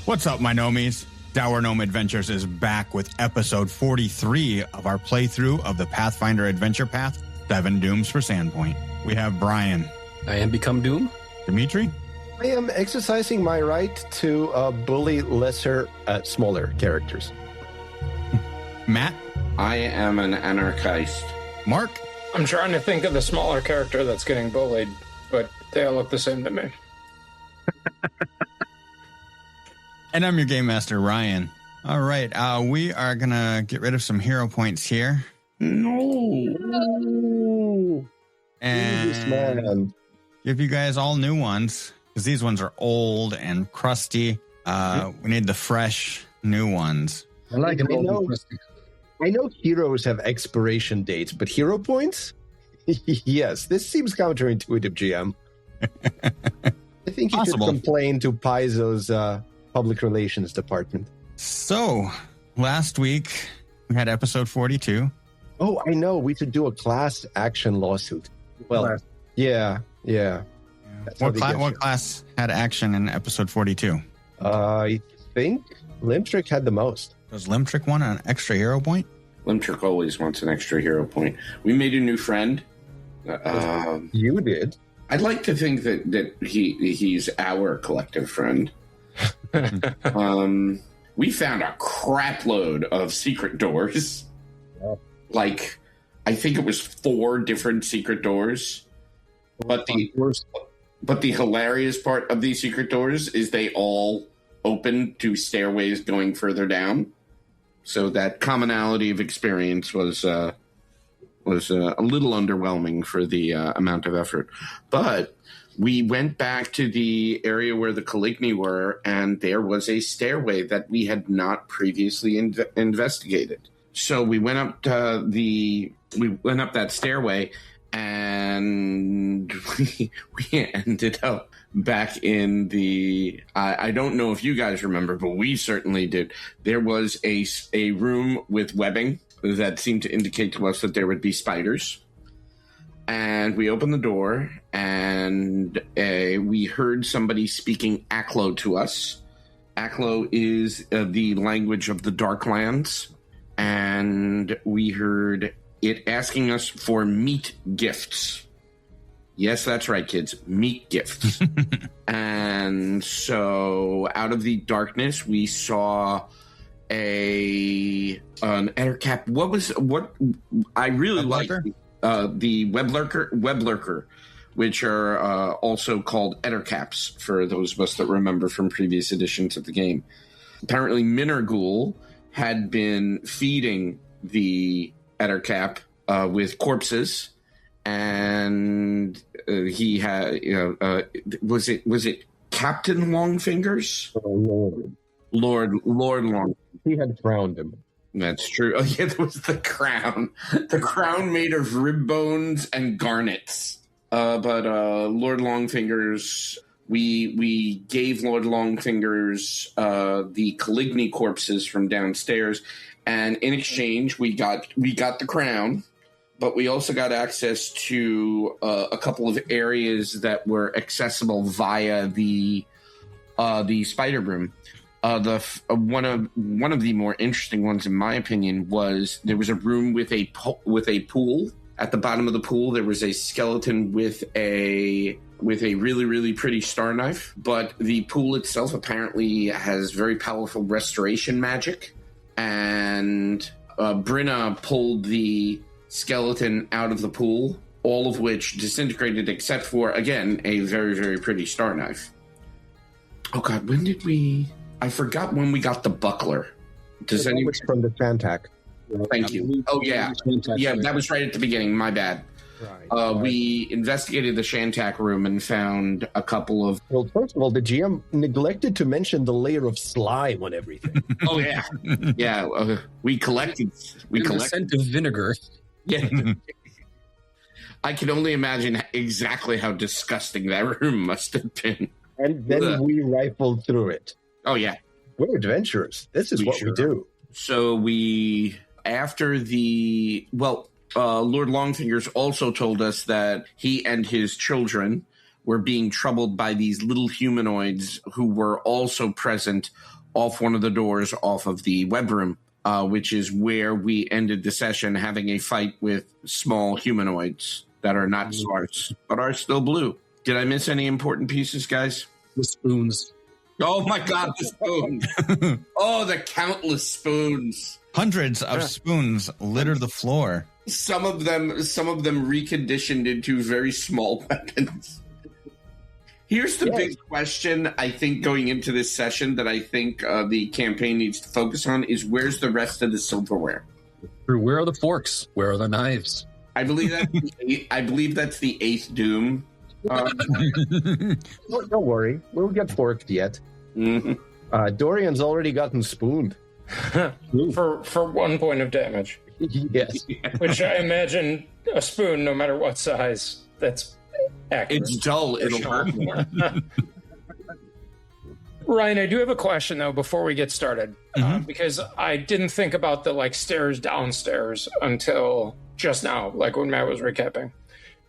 What's up, my gnomies? Dour Gnome Adventures is back with episode 43 of our playthrough of the Pathfinder Adventure Path, 7 Dooms for Sandpoint. We have Brian. I am become Doom. Dimitri. I am exercising my right to bully smaller characters. Matt. I am an anarchist. Mark. I'm trying to think of the smaller character that's getting bullied, but they all look the same to me. And I'm your Game Master, Ryan. All right, we are going to get rid of some hero points here. No. And give you guys all new ones, because these ones are old and crusty. We need the fresh, new ones. I like it. I know heroes have expiration dates, but hero points? Yes, this seems counterintuitive, GM. I think you should complain to Paizo's public relations department. So, last week, we had episode 42. Oh, I know. We should do a class action lawsuit. Well, yeah. What class had action in episode 42? I think Limtrick had the most. Does Limtrick want an extra hero point? Limtrick always wants an extra hero point. We made a new friend. You did? I'd like to think that he's our collective friend. We found a crap load of secret doors. Yeah. Like, I think it was 4 different secret doors. But the hilarious part of these secret doors is they all open to stairways going further down. So that commonality of experience was a little underwhelming for the amount of effort. But we went back to the area where the Caligni were, and there was a stairway that we had not previously investigated. So we went up that stairway, and we ended up back in the. I don't know if you guys remember, but we certainly did. There was a room with webbing that seemed to indicate to us that there would be spiders. And we opened the door, and we heard somebody speaking Aklo to us. Aklo is the language of the Darklands, and we heard it asking us for meat gifts. Yes, that's right, kids. Meat gifts. And so out of the darkness, we saw an ettercap. What I really like the web lurker, which are also called ettercaps for those of us that remember from previous editions of the game. Apparently, Minerghoul had been feeding the ettercap with corpses, and he had was it Captain Longfingers? Oh, Lord Long. He had drowned him. That's true. Oh, yeah, there was the crown. The crown made of rib bones and garnets. But Lord Longfingers, we gave Lord Longfingers the Caligni corpses from downstairs, and in exchange we got the crown, but we also got access to a couple of areas that were accessible via the spider broom. One of the more interesting ones, in my opinion, was there was a room with a pool. At the bottom of the pool, there was a skeleton with a really, really pretty star knife. But the pool itself apparently has very powerful restoration magic. And Brinna pulled the skeleton out of the pool, all of which disintegrated except for, again, a very, very pretty star knife. Oh, God, when did we... I forgot when we got the buckler. Does anyone... From the Fantac. Thank you. Oh, yeah. Yeah, that was right at the beginning. My bad. Right. We investigated the Shantak room and found a couple of... Well, first of all, the GM neglected to mention the layer of slime on everything. Oh, yeah. Yeah, we collected... The scent of vinegar. Yeah. I can only imagine exactly how disgusting that room must have been. And then we rifled through it. Oh, yeah. We're adventurers. This is what we do. So we, after the, Lord Longfingers also told us that he and his children were being troubled by these little humanoids who were also present off one of the doors off of the web room, which is where we ended the session having a fight with small humanoids that are not sparse, but are still blue. Did I miss any important pieces, guys? The spoons. Oh my God, the spoons. Oh, the countless spoons. Hundreds of spoons litter the floor. Some of them reconditioned into very small weapons. Here's the big question, I think, going into this session that I think the campaign needs to focus on is where's the rest of the silverware? Where are the forks? Where are the knives? I believe that's the eighth Doom. Don't worry. We'll get forked yet. Mm-hmm. Dorian's already gotten spooned. for 1 point of damage. Yes. Which I imagine a spoon, no matter what size, that's accurate. It's dull. It'll hurt more. Ryan, I do have a question, though, before we get started. Because I didn't think about the stairs downstairs until just now, when Matt was recapping.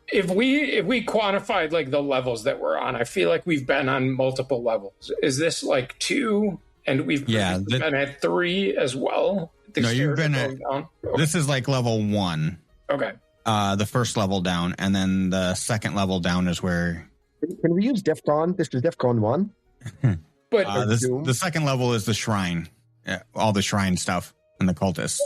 If we quantified the levels that we're on, I feel like we've been on multiple levels. Is this 2, and we've been at 3 as well? No, you've been at down? This is level 1. Okay. The first level down, and then the second level down is where. Can we use DEFCON? This is DEFCON 1. But the second level is the shrine, all the shrine stuff and the cultists.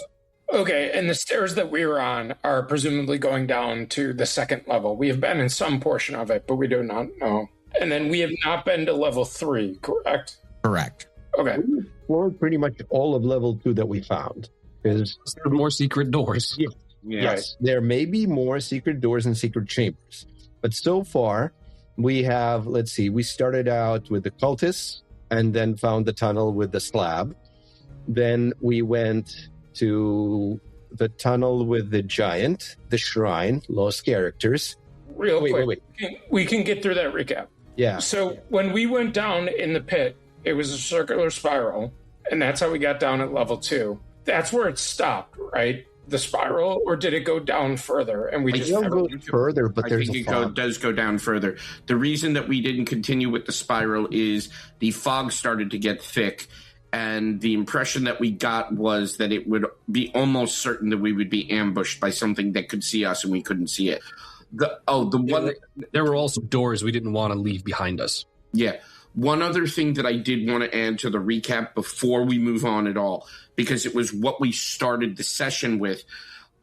Okay, and the stairs that we were on are presumably going down to the second level. We have been in some portion of it, but we do not know. And then we have not been to level 3, correct? Correct. Okay. We explored pretty much all of level 2 that we found. Because there are more secret doors. Yes, there may be more secret doors and secret chambers. But so far, we have, we started out with the cultists and then found the tunnel with the slab. Then we went to the tunnel with the giant, the shrine, lost characters. Real quick. We can get through that recap. Yeah. So when we went down in the pit, it was a circular spiral, and that's how we got down at level 2. That's where it stopped, right? The spiral, or did it go down further? And we just go further, but there's a fog. It does go down further. The reason that we didn't continue with the spiral is the fog started to get thick. And the impression that we got was that it would be almost certain that we would be ambushed by something that could see us and we couldn't see it. There were also doors we didn't want to leave behind us. Yeah. One other thing that I did want to add to the recap before we move on at all, because it was what we started the session with,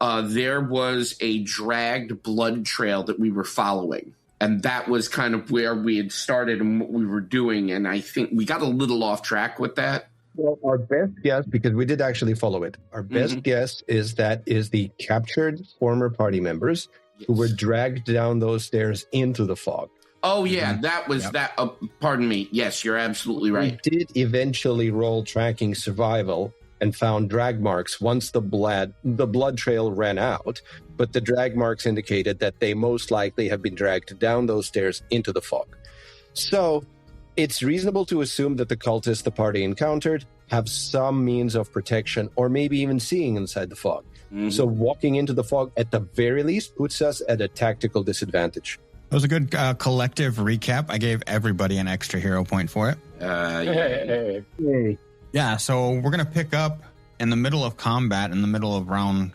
there was a dragged blood trail that we were following. And that was kind of where we had started and what we were doing. And I think we got a little off track with that. Well, our best guess, because we did actually follow it, our best guess is that is the captured former party members who were dragged down those stairs into the fog. Oh, yeah, that was that. Pardon me. Yes, you're absolutely right. We did eventually roll tracking survival and found drag marks once the blood trail ran out. But the drag marks indicated that they most likely have been dragged down those stairs into the fog. So it's reasonable to assume that the cultists the party encountered have some means of protection or maybe even seeing inside the fog. Mm-hmm. So walking into the fog at the very least puts us at a tactical disadvantage. That was a good collective recap. I gave everybody an extra hero point for it. Hey. Yeah, so we're going to pick up in the middle of combat, in the middle of round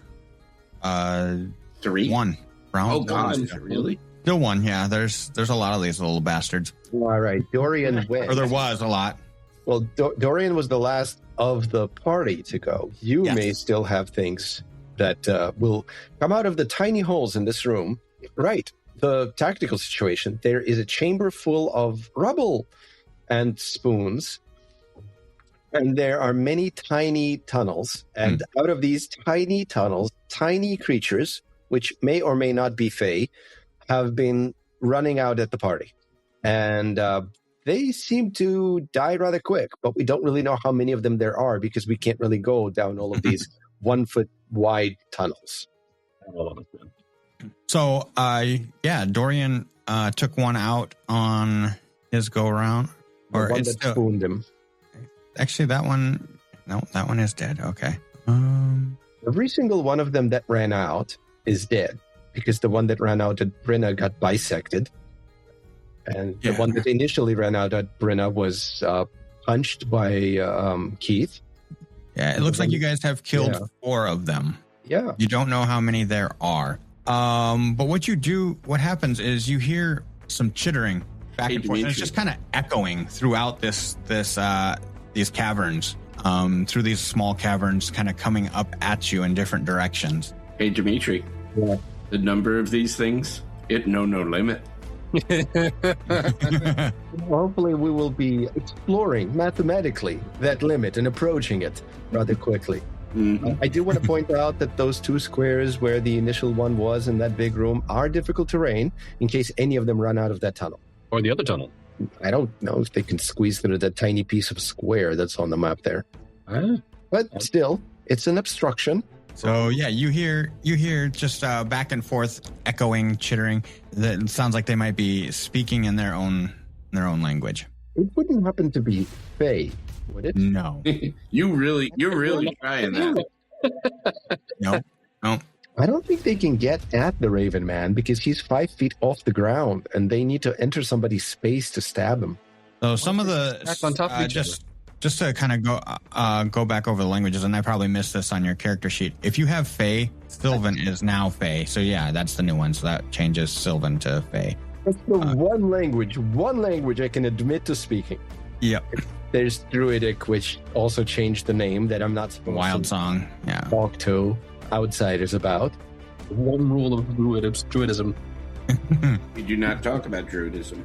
3? 1. Oh, God, really? Still 1, yeah. There's a lot of these little bastards. All right, Dorian went. Or there was a lot. Well, Dorian was the last of the party to go. You may still have things that will come out of the tiny holes in this room. Right. The tactical situation. There is a chamber full of rubble and spoons. And there are many tiny tunnels. And out of these tiny tunnels, tiny creatures which may or may not be Fae, have been running out at the party. And they seem to die rather quick, but we don't really know how many of them there are because we can't really go down all of these 1 foot wide tunnels. So, Dorian took one out on his go around. Or one that spooned him. Actually, that one is dead. Okay. Every single one of them that ran out is dead because the one that ran out at Brenna got bisected. And the one that initially ran out at Brenna was punched by Keith. Yeah, it looks like you guys have killed 4 of them. Yeah. You don't know how many there are. But what happens is you hear some chittering back and forth. And it's just kind of echoing throughout these caverns, through these small caverns, kind of coming up at you in different directions. Hey, Dimitri. Yeah. The number of these things, no limit. Hopefully we will be exploring mathematically that limit and approaching it rather quickly. Mm-hmm. I do want to point out that those 2 squares where the initial one was in that big room are difficult terrain in case any of them run out of that tunnel. Or the other tunnel. I don't know if they can squeeze through that tiny piece of square that's on the map there. But still, it's an obstruction. So you hear just back and forth echoing, chittering. That sounds like they might be speaking in their own language. It wouldn't happen to be Fae, would it? No. You're really trying that. No. I don't think they can get at the Raven Man because he's 5 feet off the ground, and they need to enter somebody's space to stab him. So some of the on top of each other. Just to kind of go back over the languages, and I probably missed this on your character sheet. If you have Fae, Sylvan is now Fae. So yeah, that's the new one. So that changes Sylvan to Fae. That's the one language I can admit to speaking. Yep. There's Druidic, which also changed the name that I'm not supposed Wild to Song. Yeah. talk to outsiders about. One rule of Druidism. We do not talk about Druidism.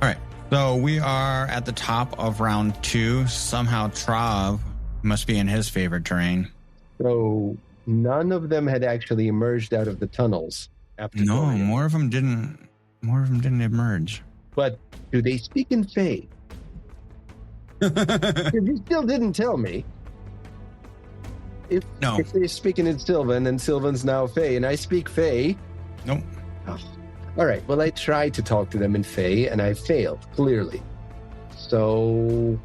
All right. So we are at the top of round 2. Somehow Trav must be in his favorite terrain. So none of them had actually emerged out of the tunnels. After more of them didn't emerge. But do they speak in Fae? You still didn't tell me. If they're speaking in Sylvan and Sylvan's now Fae and I speak Fae. Nope. Oh. All right, well, I tried to talk to them in Fae, and I failed, clearly. So,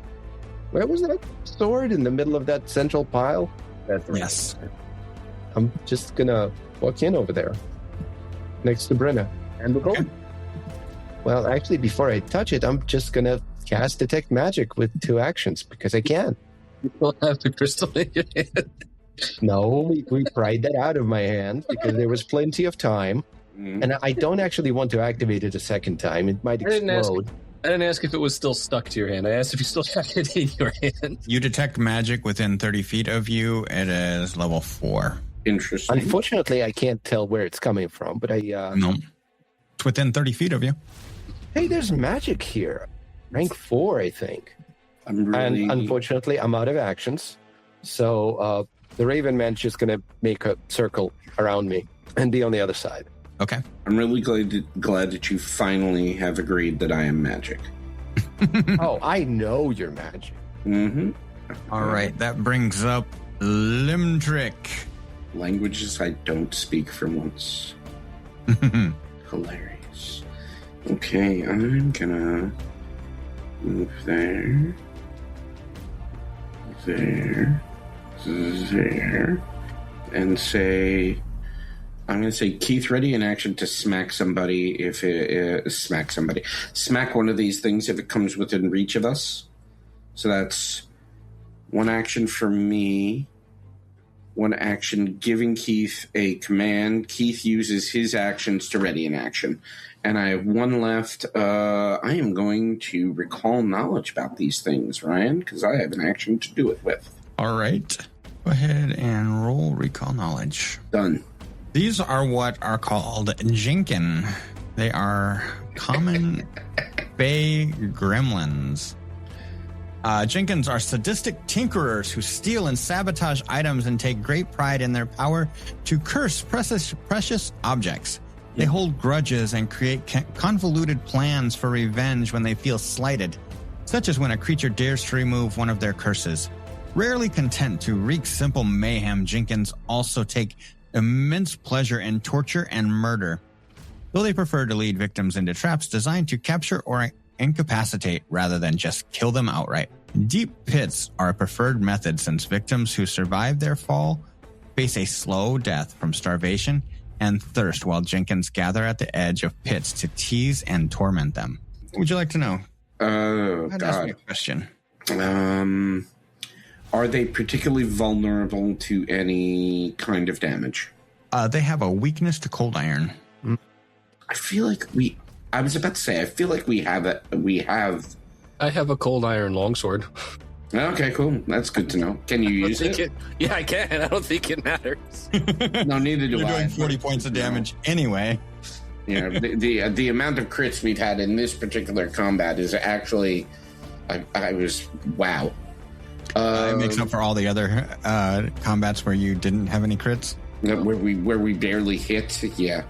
where was that sword? In the middle of that central pile? Yes. I'm just going to walk in over there, next to Brenna. And we'll go. Well, actually, before I touch it, I'm just going to cast Detect Magic with 2 actions, because I can. You don't have the crystal in your hand. No, we pried that out of my hand, because there was plenty of time. And I don't actually want to activate it a second time. It might explode. I didn't ask if it was still stuck to your hand. I asked if you still had it in your hand. You detect magic within 30 feet of you. It is level 4. Interesting. Unfortunately, I can't tell where it's coming from, but No. It's within 30 feet of you. Hey, there's magic here. Rank 4, I think. And unfortunately, I'm out of actions. So the Raven Man's just going to make a circle around me and be on the other side. Okay. I'm really glad that you finally have agreed that I am magic. Oh, I know you're magic. Mm-hmm. All right. That brings up Limtrick. Languages I don't speak for once. Hilarious. Okay, I'm gonna move there, and say... I'm going to say, Keith, ready in action to smack somebody smack one of these things if it comes within reach of us. So that's 1 action for me, 1 action giving Keith a command. Keith uses his actions to ready in action. And I have 1 left. I am going to recall knowledge about these things, Ryan, because I have an action to do it with. All right. Go ahead and roll recall knowledge. Done. These are what are called Jinkin. They are common Bay gremlins. Jenkins are sadistic tinkerers who steal and sabotage items and take great pride in their power to curse precious objects. They hold grudges and create convoluted plans for revenge when they feel slighted, such as when a creature dares to remove one of their curses. Rarely content to wreak simple mayhem, Jenkins also take immense pleasure in torture and murder, though they prefer to lead victims into traps designed to capture or incapacitate rather than just kill them outright. Deep pits are a preferred method since victims who survive their fall face a slow death from starvation and thirst, while Jenkins gather at the edge of pits to tease and torment them. What would you like to know? God. Ask me a question. Are they particularly vulnerable to any kind of damage? They have a weakness to cold iron. I feel like I was about to say, I feel like we have. I have a cold iron longsword. Okay, cool. That's good to know. Can you use it? Yeah, I can. I don't think it matters. No, neither do You're I. doing 40 points of damage anyway. Yeah, the amount of crits we've had in this particular combat is actually, I was wow. It makes up for all the other combats where you didn't have any crits. Where we barely hit. Yeah.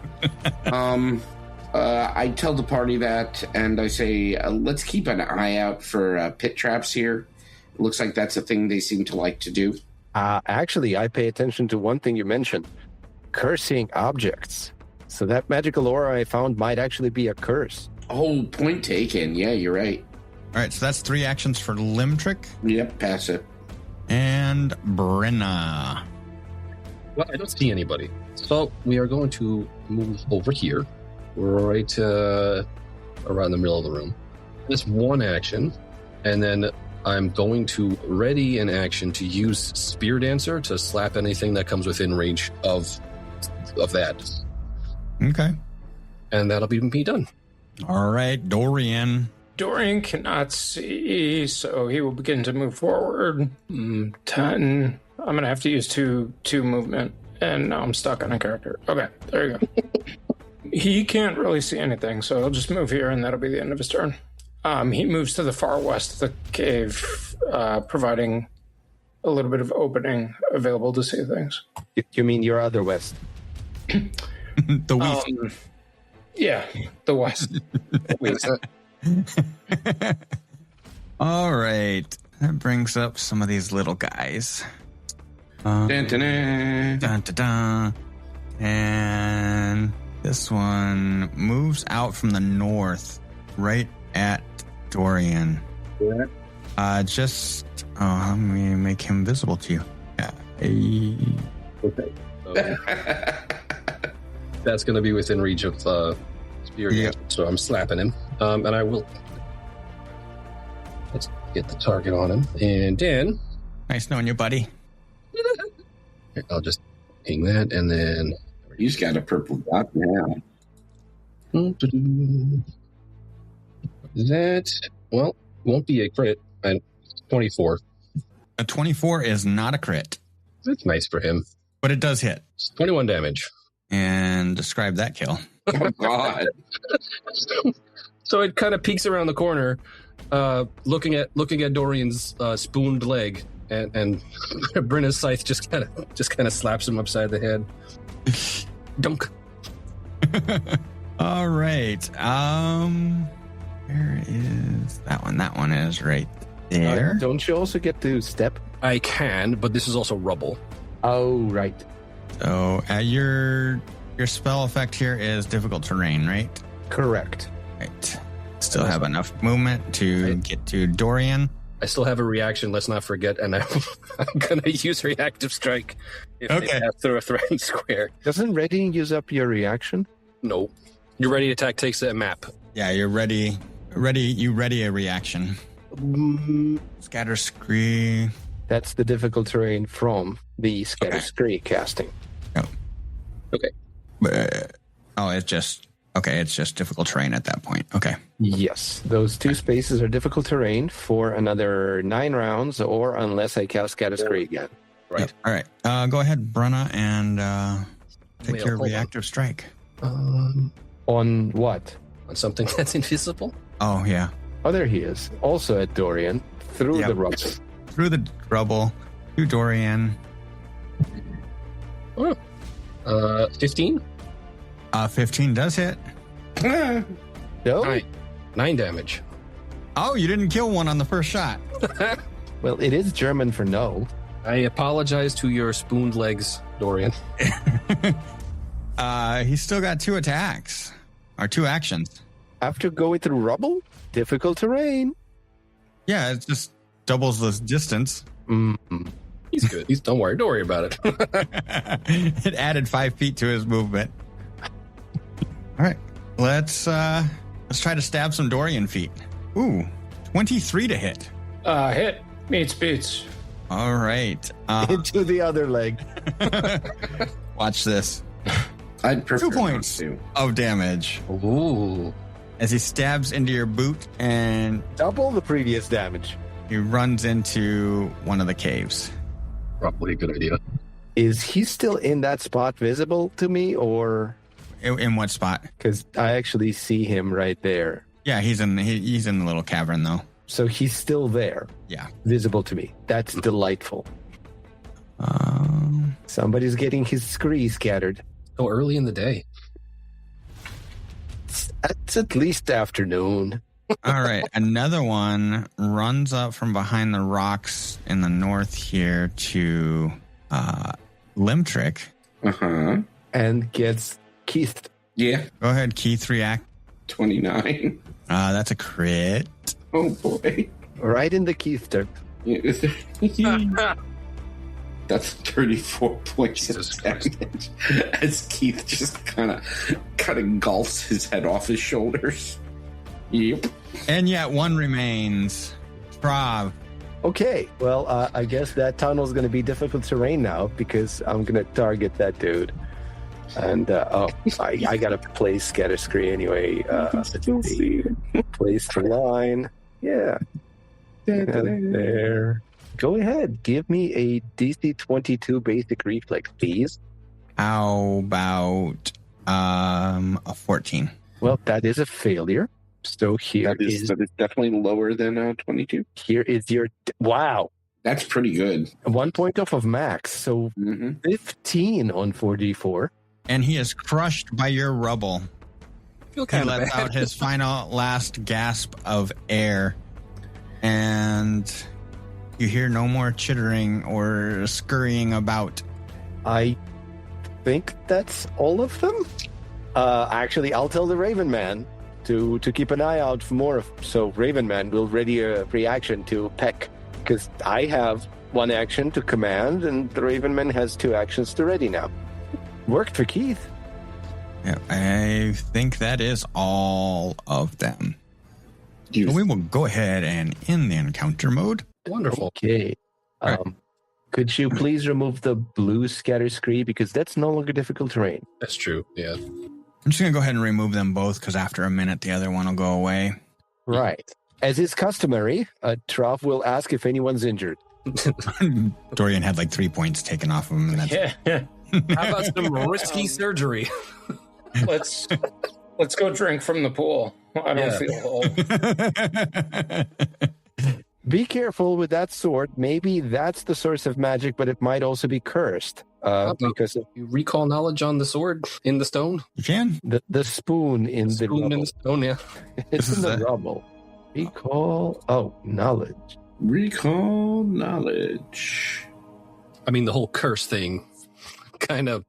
I tell the party that, and I say, let's keep an eye out for pit traps here. It looks like that's a thing they seem to like to do. Actually, I pay attention to one thing you mentioned. Cursing objects. So that magical aura I found might actually be a curse. Oh, point taken. Yeah, you're right. All right, so that's 3 actions for Limb Trick. Yep, pass it. And Brenna. Well, I don't see anybody. So we are going to move over here, right around the middle of the room. That's 1 action, and then I'm going to ready an action to use Spear Dancer to slap anything that comes within range of that. Okay. And that'll be me done. All right, Dorian. Dorian cannot see, so he will begin to move forward. 10. I'm going to have to use two movement, and now I'm stuck on a character. Okay, there you go. He can't really see anything, so he'll just move here, and that'll be the end of his turn. He moves to the far west of the cave, providing a little bit of opening available to see things. You mean your other west? The west. Yeah, the west. All right. That brings up some of these little guys. Dun, dun, dun. Dun, dun, dun. And this one moves out from the north, right at Dorian. Let me make him visible to you. Okay. That's going to be within reach of Spear. Yeah. So I'm slapping him. And I will. Let's get the target on him. And then. Nice knowing you, buddy. I'll just ping that, and then. He's got a purple dot now. That, well, won't be a crit. 24. A 24 is not a crit. That's nice for him. But it does hit. 21 damage. And describe that kill. Oh, God. So it kind of peeks around the corner, looking at Dorian's spooned leg, and Brenna's scythe just kind of slaps him upside the head. Dunk. All right. Where is that one? That one is right there. Don't you also get to step? I can, but this is also rubble. Oh, right. So your spell effect here is difficult terrain, right? Correct. Right. Still have enough movement to get to Dorian. I still have a reaction, let's not forget, and I'm going to use Reactive Strike if they pass through a threatened square. Doesn't ready use up your reaction? No. Your ready attack takes that map. Yeah, you're ready. You ready a reaction. Scatter Scree. That's the difficult terrain from the Scatter Scree casting. Oh. Okay. It's just difficult terrain at that point. Okay. Yes. Those 2 spaces are difficult terrain for another 9 rounds, or unless I cast Scatter Scree again. Right. Yep. All right. Go ahead, Brenna, and take your reactive strike. On what? On something that's invisible? Oh, yeah. Oh, there he is. Also at Dorian. Through the rubble. Through the rubble. To Dorian. 15? 15 does hit. No? 9 damage. Oh, you didn't kill one on the first shot. Well, it is German for no. I apologize to your spooned legs, Dorian. He's still got 2 attacks. Or 2 actions. After going through rubble? Difficult terrain. Yeah, it just doubles the distance. Mm-hmm. He's good. Don't worry about it. It added 5 feet to his movement. All right, let's try to stab some Dorian feet. Ooh, 23 to hit. Hit. Meets beats. All right. Into the other leg. Watch this. I'd prefer 2 points of damage. Ooh. As he stabs into your boot and Double the previous damage. he runs into one of the caves. Probably a good idea. Is he still in that spot visible to me, or... In what spot? Because I actually see him right there. Yeah, he's in the little cavern though. So he's still there. Yeah. Visible to me. That's delightful. Somebody's getting his scree scattered. So early in the day. It's at least afternoon. All right, another one runs up from behind the rocks in the north here to Limtrick. Uh-huh. And gets Keith. Yeah. Go ahead, Keith, react. 29. That's a crit. Oh, boy. Right in the Keith tip. That's 34 points of damage. As Keith just kind of gulps his head off his shoulders. Yep. And yet one remains. Trav. Okay, well, I guess that tunnel's going to be difficult terrain now because I'm going to target that dude. And, I got to place scatter screen anyway. Let's see. Place the line. Yeah. There. Go ahead. Give me a DC 22 basic reflex, please. How about a 14? Well, that is a failure. So that is definitely lower than 22. Here is your... Wow. That's pretty good. 1 point off of max. So 15 on 4d4. And he is crushed by your rubble. I feel He kind of lets bad. out his final last gasp of air. And you hear no more chittering or scurrying about. I think that's all of them. Actually, I'll tell the Raven Man to keep an eye out for more. So Raven Man will ready a reaction to Peck. Because I have 1 action to command, and the Raven Man has 2 actions to ready now. Worked for Keith. Yeah, I think that is all of them. So we will go ahead and end the encounter mode. Wonderful. Okay. Right. Could you please remove the blue scatter screen because that's no longer difficult terrain? That's true. Yeah. I'm just going to go ahead and remove them both because after a minute, the other one will go away. Right. As is customary, Trav will ask if anyone's injured. Dorian had like 3 points taken off of him. And that's Yeah. How about some risky surgery? Let's go drink from the pool. I don't feel old. Be careful with that sword. Maybe that's the source of magic, but it might also be cursed. Because of You recall knowledge on the sword in the stone? You can? the spoon in the Spoon rubble. in the stone, yeah. It's in the rubble. Recall. Oh, knowledge. Recall knowledge. I mean, the whole curse thing kind of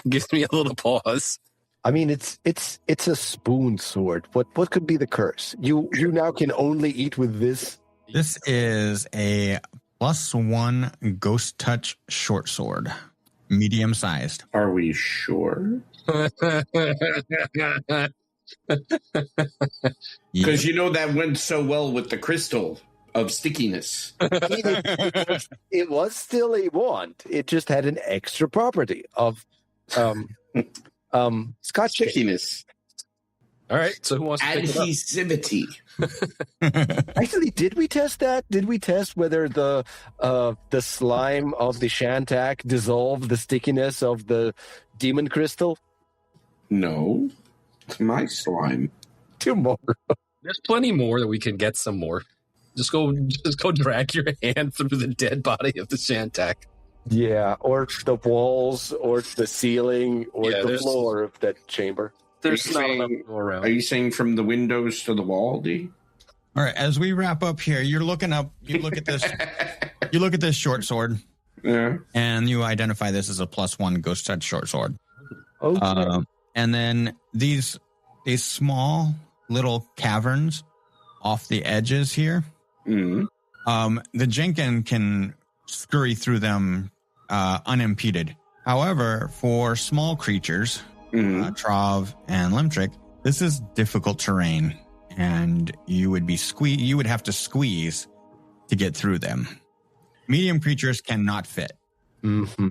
gives me a little pause. I mean, it's a spoon sword. What could be the curse? You now can only eat with this. This is a +1 ghost touch short sword. Medium sized. Are we sure? Because you know that went so well with the crystal of stickiness. It was still a wand. It just had an extra property of Scotch Stickiness. All right, so who wants to pick it up? Adhesivity. Actually, did we test that? Did we test whether the slime of the Shantak dissolved the stickiness of the demon crystal? No. It's my slime. Tomorrow. There's plenty more that we can get some more. Just go drag your hand through the dead body of the Shantak. Yeah, or the walls, or the ceiling, or the floor of that chamber. There's not enough to go around. Are you saying from the windows to the wall, D? All right, as we wrap up here, you're looking up, you look at this, you look at this short sword. Yeah. And you identify this as a +1 ghost touch short sword. Okay. And then these small little caverns off the edges here. Mm-hmm. The Jenkin can scurry through them unimpeded. However, for small creatures, Trav and Limtrick, this is difficult terrain, and you would have to squeeze to get through them. Medium creatures cannot fit. Mm-hmm.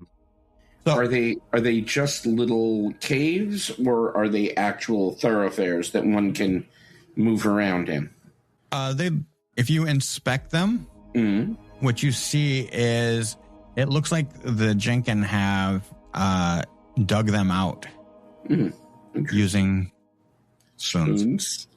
So are they just little caves, or are they actual thoroughfares that one can move around in? If you inspect them, what you see is it looks like the Jenkin have dug them out using spoons.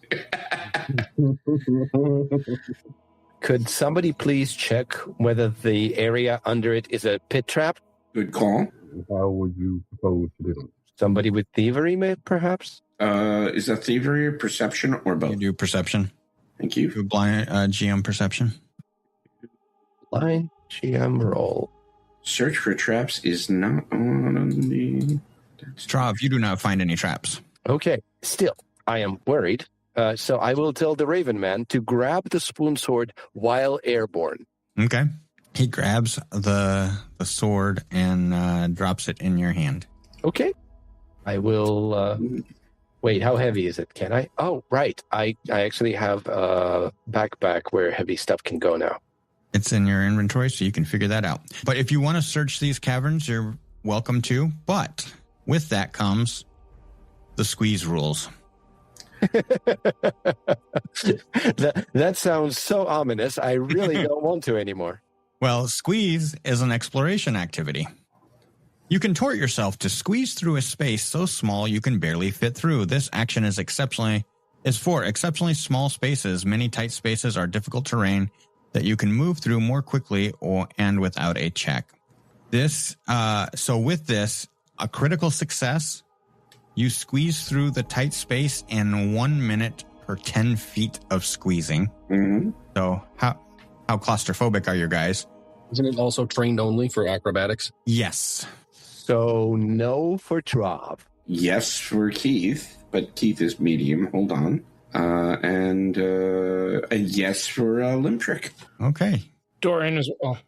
Could somebody please check whether the area under it is a pit trap? Good call. How would you propose to do it? Somebody with thievery, perhaps? Is that thievery or perception or both? You do perception. Thank you. Do blind GM perception. Blind GM roll. Search for traps is not on the... Trav, you do not find any traps. Okay. Still, I am worried. So I will tell the Raven Man to grab the spoon sword while airborne. Okay. He grabs the sword and drops it in your hand. Okay. I will... Wait, how heavy is it? Can I? Oh, right. I actually have a backpack where heavy stuff can go now. It's in your inventory, so you can figure that out. But if you want to search these caverns, you're welcome to. But with that comes the squeeze rules. That sounds so ominous. I really don't want to anymore. Well, squeeze is an exploration activity. You contort yourself to squeeze through a space so small you can barely fit through. This action is for exceptionally small spaces. Many tight spaces are difficult terrain that you can move through more quickly and without a check. So with this, a critical success, you squeeze through the tight space in 1 minute per 10 feet of squeezing. Mm-hmm. So how claustrophobic are you guys? Isn't it also trained only for acrobatics? Yes. So no for Trav. Yes for Keith, but Keith is medium. Hold on. And a yes for Limtrick. Okay. Dorian as well.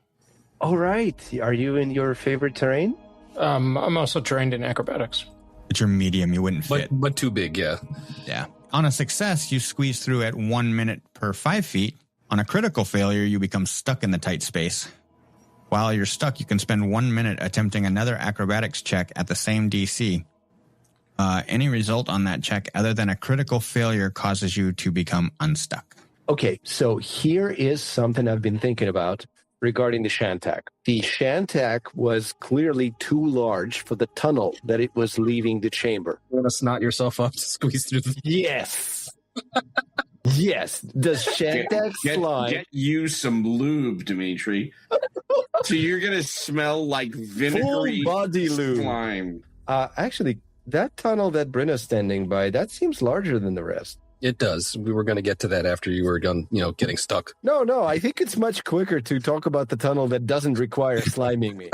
All right. Are you in your favorite terrain? I'm also trained in acrobatics. But you're medium, you wouldn't fit. But too big, yeah. Yeah. On a success, you squeeze through at 1 minute per 5 feet. On a critical failure, you become stuck in the tight space. While you're stuck, you can spend 1 minute attempting another acrobatics check at the same DC. Any result on that check other than a critical failure causes you to become unstuck. Okay, so here is something I've been thinking about regarding the Shantak. The Shantak was clearly too large for the tunnel that it was leaving the chamber. You want to snot yourself up to squeeze through the... Yes. Yes. Does Shantak slime? Get you some lube, Dimitri. So you're going to smell like vinegary full body lube. Slime. Actually, that tunnel that Brenna's standing by, that seems larger than the rest. It does. We were going to get to that after you were done, getting stuck. No. I think it's much quicker to talk about the tunnel that doesn't require sliming me.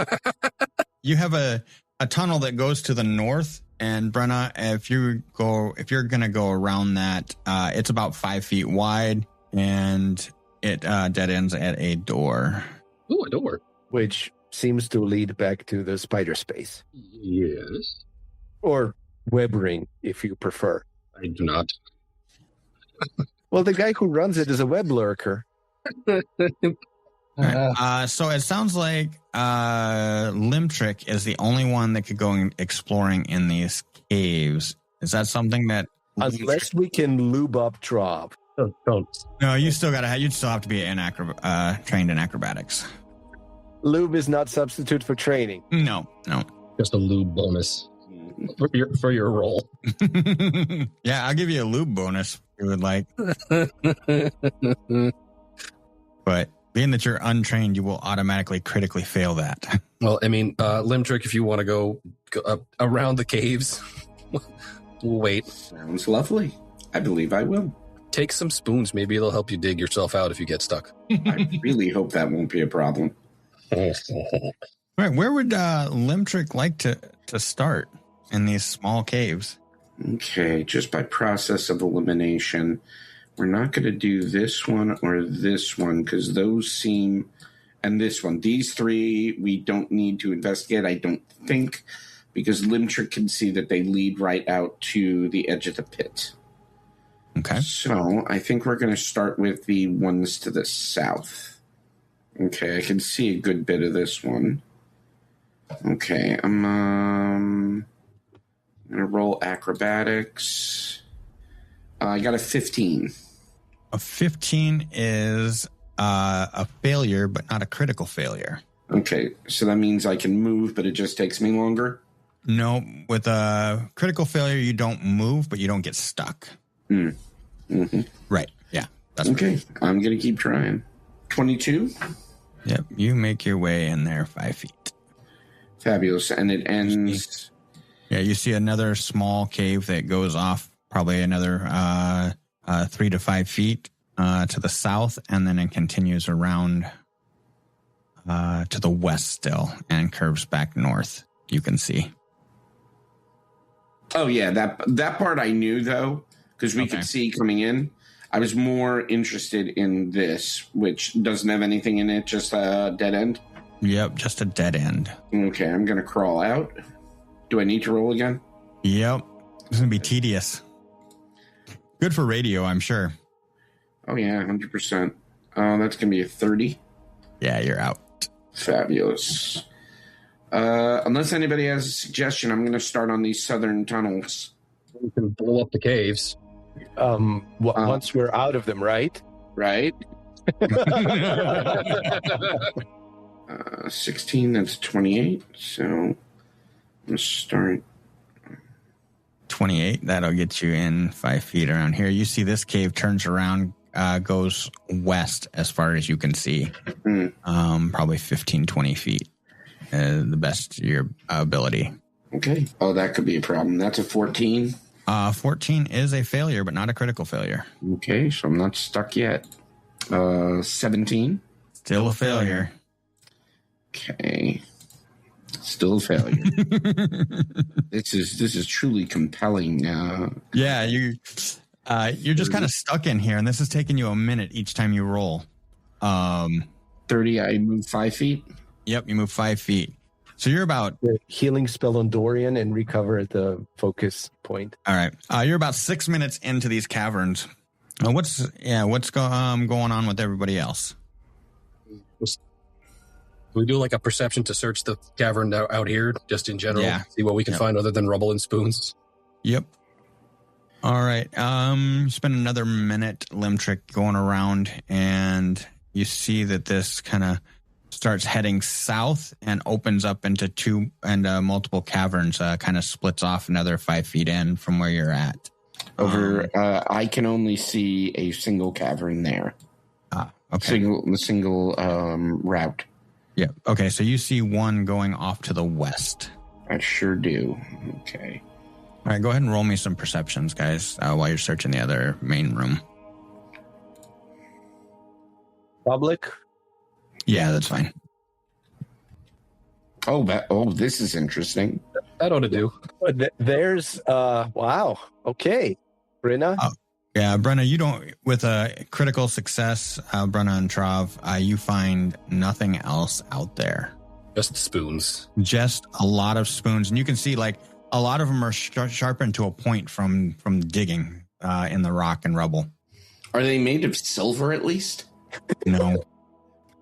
You have a tunnel that goes to the north, and Brenna, if you're going to go around that, it's about 5 feet wide, and it dead ends at a door. Ooh, a door. Which seems to lead back to the spider space. Yes. Or web ring, if you prefer. I do not. Well, the guy who runs it is a web lurker. Right. So it sounds like Limtrick is the only one that could go exploring in these caves. Is that something that... Unless we can lube up Trav. Don't. No, you'd still have to be trained in acrobatics. Lube is not substitute for training. No. Just a lube bonus. for your roll. Yeah, I'll give you a lube bonus if you would like. But being that you're untrained, you will automatically critically fail that. Well, I mean, Limtrick, if you want to go up around the caves, we'll wait. Sounds lovely. I believe I will. Take some spoons. Maybe it'll help you dig yourself out if you get stuck. I really hope that won't be a problem. All right, where would Limtrick like to start in these small caves? Okay, just by process of elimination, we're not going to do this one or this one because those seem, and this one, these three we don't need to investigate, I don't think, because Limtrick can see that they lead right out to the edge of the pit. Okay. So I think we're going to start with the ones to the south. Okay, I can see a good bit of this one. Okay, I'm going to roll acrobatics. I got a 15. A 15 is a failure, but not a critical failure. Okay, so that means I can move, but it just takes me longer? No, with a critical failure, you don't move, but you don't get stuck. Mm-hmm. Right, yeah. That's okay, I'm going to keep trying. 22? Yep, you make your way in there 5 feet. Fabulous, and it ends... Yeah, you see another small cave that goes off probably another 3 to 5 feet to the south, and then it continues around to the west still and curves back north, you can see. Oh, yeah, that part I knew, though, because we could see coming in. I was more interested in this, which doesn't have anything in it, just a dead end. Yep, just a dead end. Okay, I'm going to crawl out. Do I need to roll again? Yep. It's going to be tedious. Good for radio, I'm sure. Oh, yeah, 100%. That's going to be a 30. Yeah, you're out. Fabulous. Unless anybody has a suggestion, I'm going to start on these southern tunnels. We can blow up the caves. Once we're out of them, right? Right. 16, that's 28. So I'm going to start. 28, that'll get you in 5 feet around here. You see this cave turns around, goes west as far as you can see. Probably 15, 20 feet. The best of your ability. Okay. Oh, that could be a problem. That's a 14. 14 is a failure, but not a critical failure. Okay, so I'm not stuck yet. 17. Still a failure. Okay. Still a failure. This is truly compelling. Yeah, you're just kind of stuck in here, and this is taking you a minute each time you roll. 30, I move 5 feet? Yep, you move 5 feet. So you're about... Healing spell on Dorian and recover at the focus point. All right. You're about 6 minutes into these caverns. What's going on with everybody else? We do like a perception to search the cavern out here, just in general. Yeah. See what we can find other than rubble and spoons. Yep. All right. Spend another minute, Limtrick, going around, and you see that this kind of starts heading south and opens up into two and multiple caverns, kind of splits off another 5 feet in from where you're at. I can only see a single cavern there. Okay. Single route. Yeah. Okay. So you see one going off to the west. I sure do. Okay. All right. Go ahead and roll me some perceptions, guys, while you're searching the other main room. Public? Yeah, that's fine. Oh, this is interesting. That ought to do. There's, wow. Okay. Brenna? Yeah, Brenna, you don't, with a critical success, Brenna and Trav, you find nothing else out there. Just spoons. Just a lot of spoons. And you can see, like, a lot of them are sharpened to a point from digging in the rock and rubble. Are they made of silver at least? No.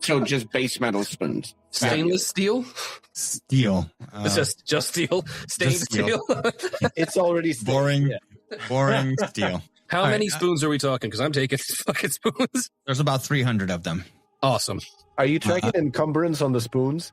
So just base metal spoons. Stainless steel? Steel. It's just steel? Stained steel? It's already boring. Boring steel. How many spoons are we talking? Because I'm taking fucking spoons. There's about 300 of them. Awesome. Are you tracking encumbrance on the spoons?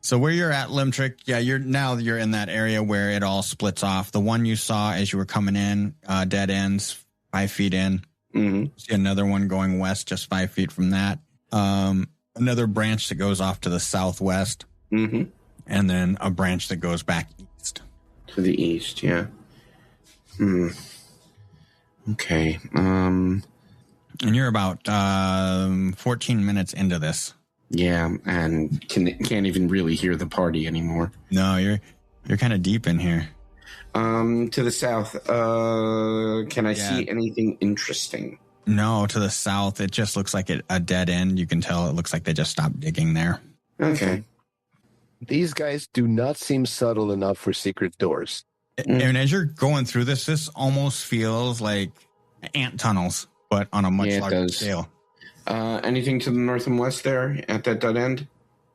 So where you're at, Limtrick, you're in that area where it all splits off. The one you saw as you were coming in, dead ends, 5 feet in. Mm-hmm. See another one going west, just 5 feet from that. Another branch that goes off to the southwest. Mm-hmm. And then a branch that goes back east. To the east, yeah. Okay. And you're about 14 minutes into this. Yeah, and can't even really hear the party anymore. No, you're kind of deep in here. To the south, can I see anything interesting? No, to the south, it just looks like a dead end. You can tell it looks like they just stopped digging there. Okay. These guys do not seem subtle enough for secret doors. And as you're going through this almost feels like ant tunnels, but on a much larger scale. Anything to the north and west there at that dead end?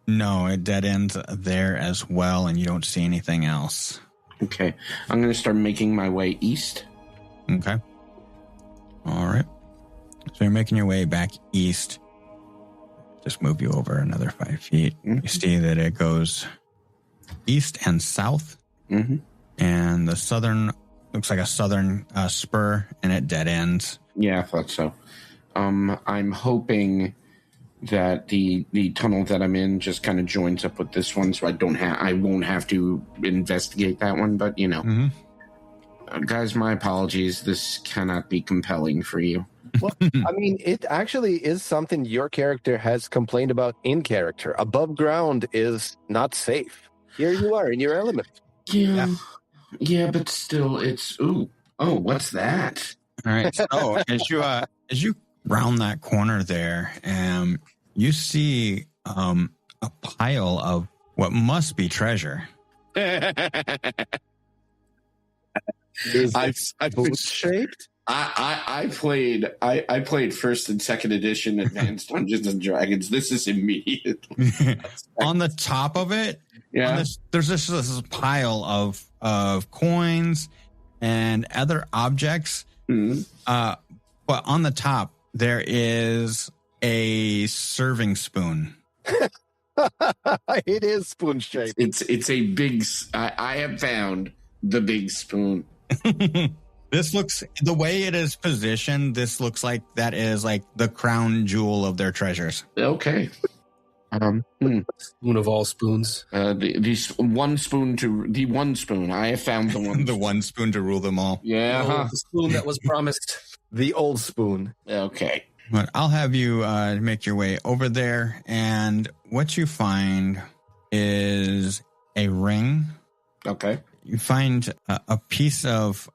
No, it dead ends there as well, and you don't see anything else. Okay. I'm going to start making my way east. Okay. All right. So you're making your way back east. Just move you over another 5 feet. Mm-hmm. You see that it goes east and south. Mm-hmm. And the southern looks like a southern spur, and it dead ends. Yeah, I thought so. I'm hoping that the tunnel that I'm in just kind of joins up with this one, so I won't have to investigate that one. But guys, my apologies. This cannot be compelling for you. Well, I mean, it actually is something your character has complained about in character. Above ground is not safe. Here you are in your element. Yeah, but still, it's what's that? All right. So as you round that corner there, you see a pile of what must be treasure. Is it boot shaped? I played first and second edition Advanced Dungeons and Dragons. This is immediate. On the top of it, there's this pile of coins and other objects. Mm-hmm. But on the top, there is a serving spoon. It is spoon shaped. It's a big. I have found the big spoon. This looks, the way it is positioned, this looks like that is like the crown jewel of their treasures. Okay. Spoon of all spoons. The one spoon. I have found the one. The one spoon to rule them all. Yeah. The spoon that was promised. The old spoon. Okay. But I'll have you make your way over there, and what you find is a ring. Okay. You find a piece of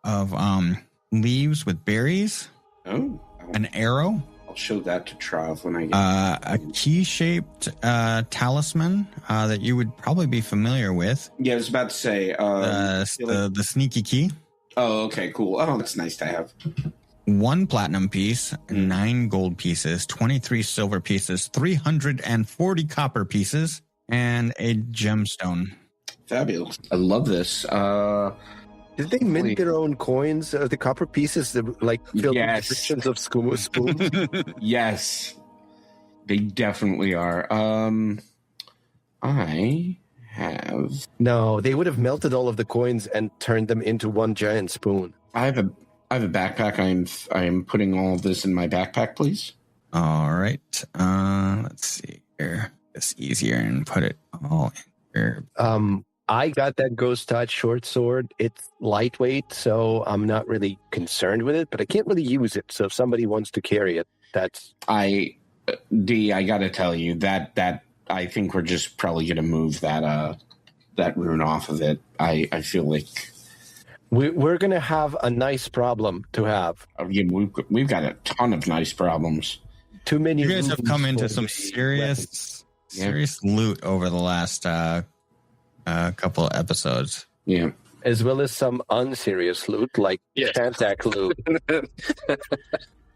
leaves with berries. Oh. An arrow. I'll show that to Trav when I get a key-shaped talisman that you would probably be familiar with. Yeah, I was about to say the sneaky key. Oh, okay, cool. Oh, that's nice to have. 1 platinum piece, 9 gold pieces, 23 silver pieces, 340 copper pieces, and a gemstone. Fabulous. I love this. Did they mint their own coins? The copper pieces, like filled with descriptions of spoons? Yes, they definitely are. I have. No, they would have melted all of the coins and turned them into one giant spoon. I have a backpack. I am putting all of this in my backpack, please. All right. Let's see here. It's easier and put it all in here. I got that Ghost Touch short sword. It's lightweight, so I'm not really concerned with it, but I can't really use it. So if somebody wants to carry it, that's... I gotta tell you that I think we're just probably gonna move that rune off of it. I feel like we're gonna have a nice problem to have. We've got a ton of nice problems. Too many. You guys have come into some serious loot over the last couple of episodes. Yeah. As well as some unserious loot, like Shantak loot.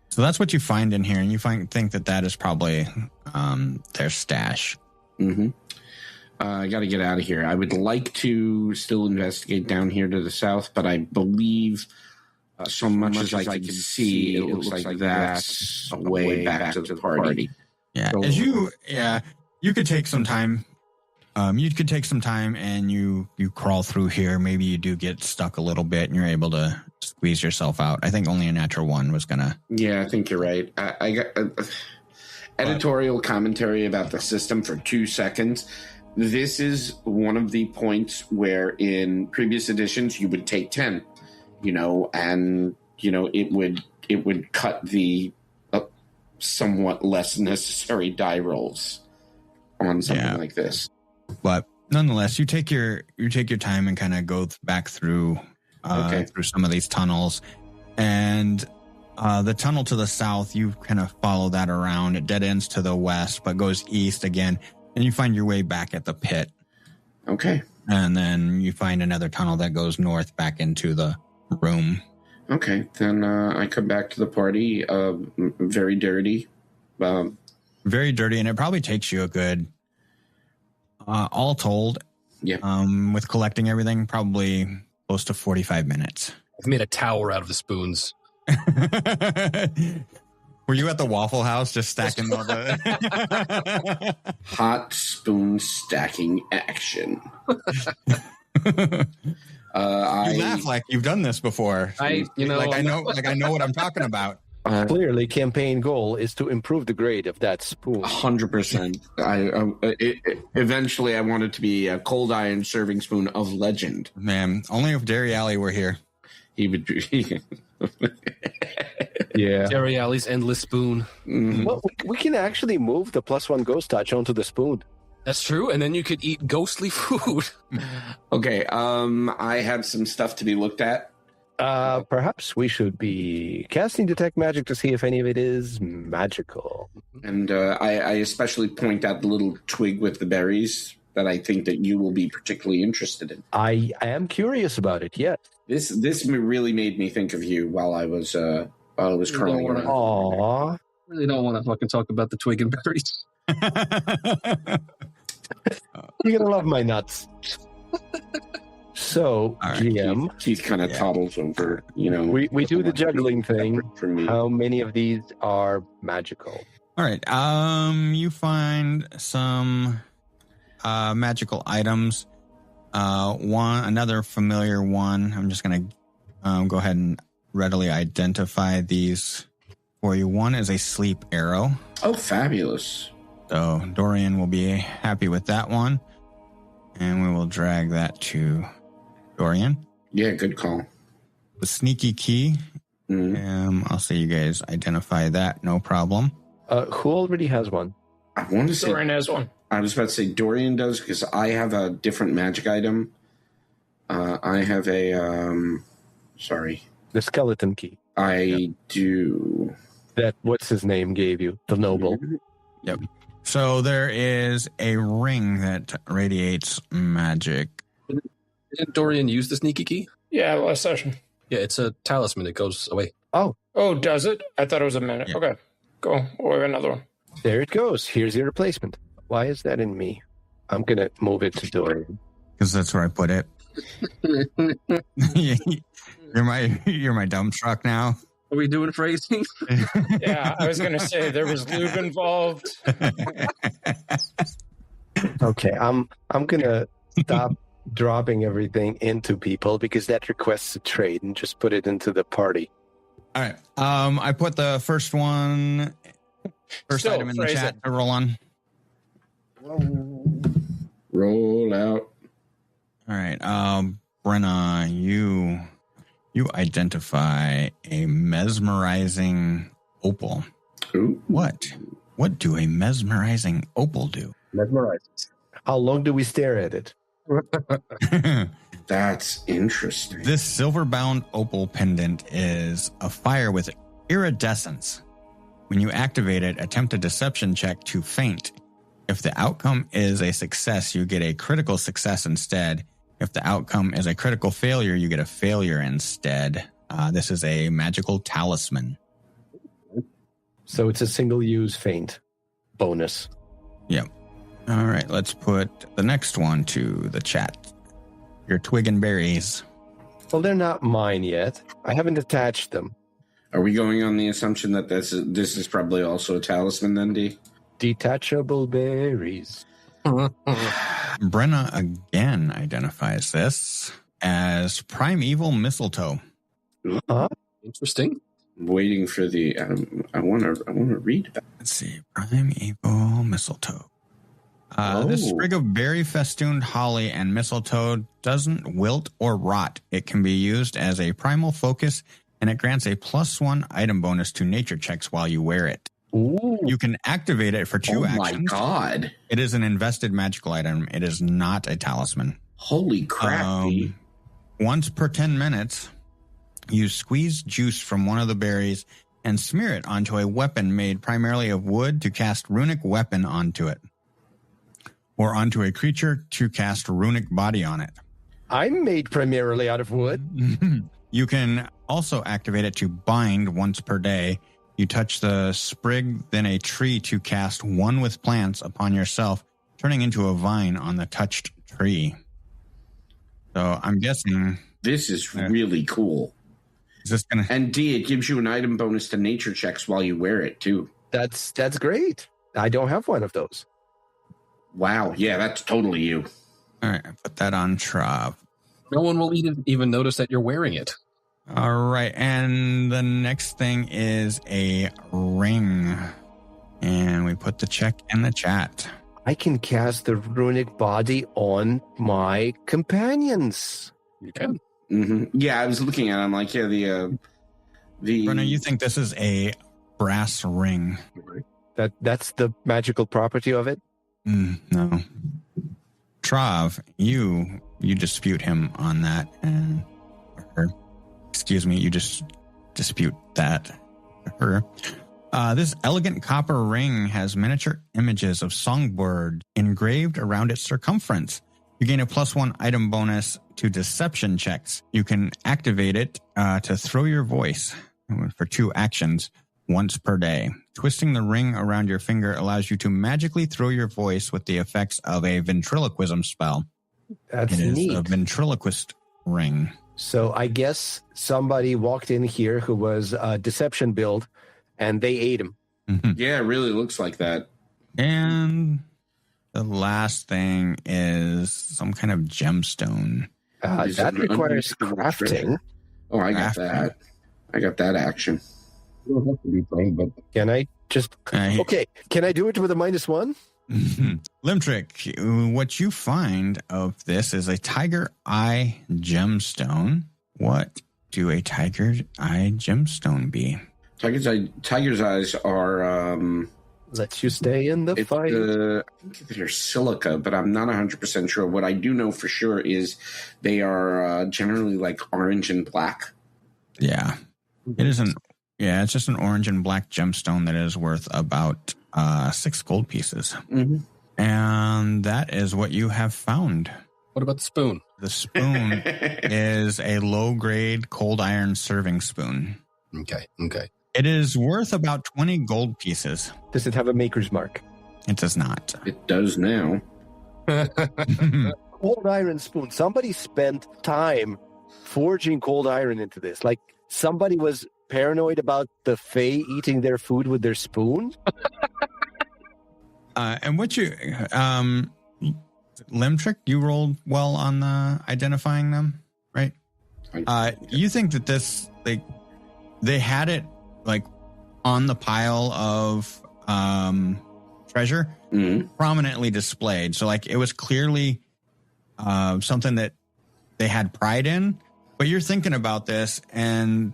So that's what you find in here, and you think that is probably their stash. Mm-hmm. I got to get out of here. I would like to still investigate down here to the south, but I believe so much as I can see, it looks like that's a way back to the party. Yeah, So, you could take some time You could take some time and you crawl through here. Maybe you do get stuck a little bit and you're able to squeeze yourself out. I think only a natural one was gonna. Yeah, I think you're right. I got editorial commentary about the system for 2 seconds. This is one of the points where in previous editions you would take 10, and it would cut the somewhat less necessary die rolls on something like this. But nonetheless, you take your time and kind of go back through through some of these tunnels, and the tunnel to the south, you kind of follow that around. It dead ends to the west, but goes east again, and you find your way back at the pit. Okay. And then you find another tunnel that goes north back into the room. Okay, then I come back to the party, very dirty. Very dirty, and it probably takes you a good, all told, with collecting everything, probably close to 45 minutes. I've made a tower out of the spoons. Were you at the Waffle House just stacking all the... Hot spoon stacking action. You laugh like you've done this before. I know what I'm talking about. Clearly, campaign goal is to improve the grade of that spoon. 100%. Eventually, I want it to be a cold iron serving spoon of legend. Man, only if Derry Alley were here. He would. Yeah. Derry Alley's endless spoon. Mm-hmm. Well, we can actually move the +1 ghost touch onto the spoon. That's true, and then you could eat ghostly food. Okay, I have some stuff to be looked at. Perhaps we should be casting Detect Magic to see if any of it is magical. And I especially point out the little twig with the berries that I think that you will be particularly interested in. I am curious about it, yes. This really made me think of you while I was crawling around. Aww. Really don't want to fucking talk about the twig and berries. You're gonna love my nuts. So, right, GM, Keith kind of toddles over. We do the juggling thing. How many of these are magical? All right. You find some magical items. Another familiar one. I'm just gonna go ahead and readily identify these for you. One is a sleep arrow. Oh, fabulous. So Dorian will be happy with that one. And we will drag that to Dorian. Yeah, good call. The sneaky key. I'll say you guys identify that. No problem. Who already has one? I want to say Dorian has one. I was about to say Dorian does because I have a different magic item. I have the skeleton key. I do. That what's his name gave you, the noble. Yep. So there is a ring that radiates magic. Didn't Dorian use the sneaky key? Yeah, last session. Yeah, it's a talisman. It goes away. Oh, does it? I thought it was a minute. Yeah. Okay, go. We'll have another one. There it goes. Here's your replacement. Why is that in me? I'm going to move it to Dorian. Because that's where I put it. You're my dump truck now. Are we doing phrasing? Yeah, I was going to say there was lube involved. Okay, I'm going to stop dropping everything into people because that requests a trade and just put it into the party. All right. I put the first item in the chat to roll on. Roll out. All right. Brenna, you identify a mesmerizing opal. Ooh. What do a mesmerizing opal do? Mesmerizes. How long do we stare at it? That's interesting. This silver-bound opal pendant is a fire with iridescence. When you activate it, attempt a deception check to feint. If the outcome is a success, you get a critical success instead. If the outcome is a critical failure, you get a failure instead. This is a magical talisman. So it's a single-use feint bonus. Yep. All right, let's put the next one to the chat. Your twig and berries. Well, they're not mine yet. I haven't attached them. Are we going on the assumption that this is probably also a talisman then, D? Detachable berries. Brenna again identifies this as primeval mistletoe. Interesting. I'm waiting for the. I want to read that. Let's see, primeval mistletoe. This sprig of berry festooned holly and mistletoe doesn't wilt or rot. It can be used as a primal focus, and it grants a +1 item bonus to nature checks while you wear it. Ooh. You can activate it for 2 actions. Oh my god! It is an invested magical item. It is not a talisman. Holy crap! Once per 10 minutes, you squeeze juice from one of the berries and smear it onto a weapon made primarily of wood to cast runic weapon onto it, or onto a creature to cast runic body on it. I'm made primarily out of wood. You can also activate it to bind once per day. You touch the sprig, then a tree to cast one with plants upon yourself, turning into a vine on the touched tree. So I'm guessing this is really cool. Is this gonna? And D, it gives you an item bonus to nature checks while you wear it too. That's great. I don't have one of those. Wow. Yeah, that's totally you. All right, put that on Trav. No one will even notice that you're wearing it. All right, and the next thing is a ring. And we put the check in the chat. I can cast the runic body on my companions. You can. Mm-hmm. Yeah, I was looking at it. I'm like, yeah, the. Brenna, you think this is a brass ring? That's the magical property of it? No. Trav, you dispute him on that. Excuse me, you just dispute that. This elegant copper ring has miniature images of songbird engraved around its circumference. You gain a +1 item bonus to deception checks. You can activate it to throw your voice for 2 actions once per day. Twisting the ring around your finger allows you to magically throw your voice with the effects of a ventriloquism spell. That's neat. It is a ventriloquist ring. So I guess somebody walked in here who was a deception build, and they ate him. Mm-hmm. Yeah, it really looks like that. And the last thing is some kind of gemstone. That requires crafting. Oh, I got that. I got that action. You don't have to be playing, but can I just... Okay, can I do it with a -1? Limtrick, what you find of this is a tiger eye gemstone. What do a tiger eye gemstone be? Tiger's eyes are... lets you stay in the fight. I think they're silica, but I'm not 100% sure. What I do know for sure is they are generally like orange and black. Yeah. It isn't. Yeah, it's just an orange and black gemstone that is worth about 6 gold pieces. Mm-hmm. And that is what you have found. What about the spoon? The spoon is a low-grade cold iron serving spoon. Okay. It is worth about 20 gold pieces. Does it have a maker's mark? It does not. It does now. Cold iron spoon. Somebody spent time forging cold iron into this. Like somebody was paranoid about the Fae eating their food with their spoon. And what you, Limtrick, you rolled well on the identifying them, right? You think that this, like, they had it like on the pile of treasure, prominently displayed. So like it was clearly something that they had pride in. But you're thinking about this, and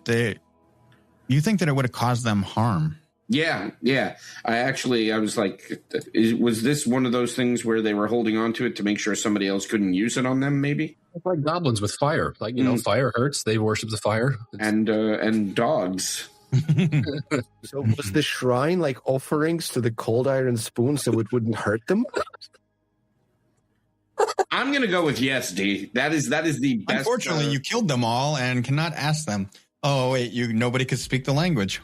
you think that it would have caused them harm. Yeah. I was like, was this one of those things where they were holding on to it to make sure somebody else couldn't use it on them, maybe? It's like goblins with fire. Like, fire hurts. They worship the fire. And dogs. So was the shrine like offerings to the cold iron spoon so it wouldn't hurt them? I'm going to go with yes, D. That is the best. Unfortunately, you killed them all and cannot ask them. Oh, wait, nobody could speak the language.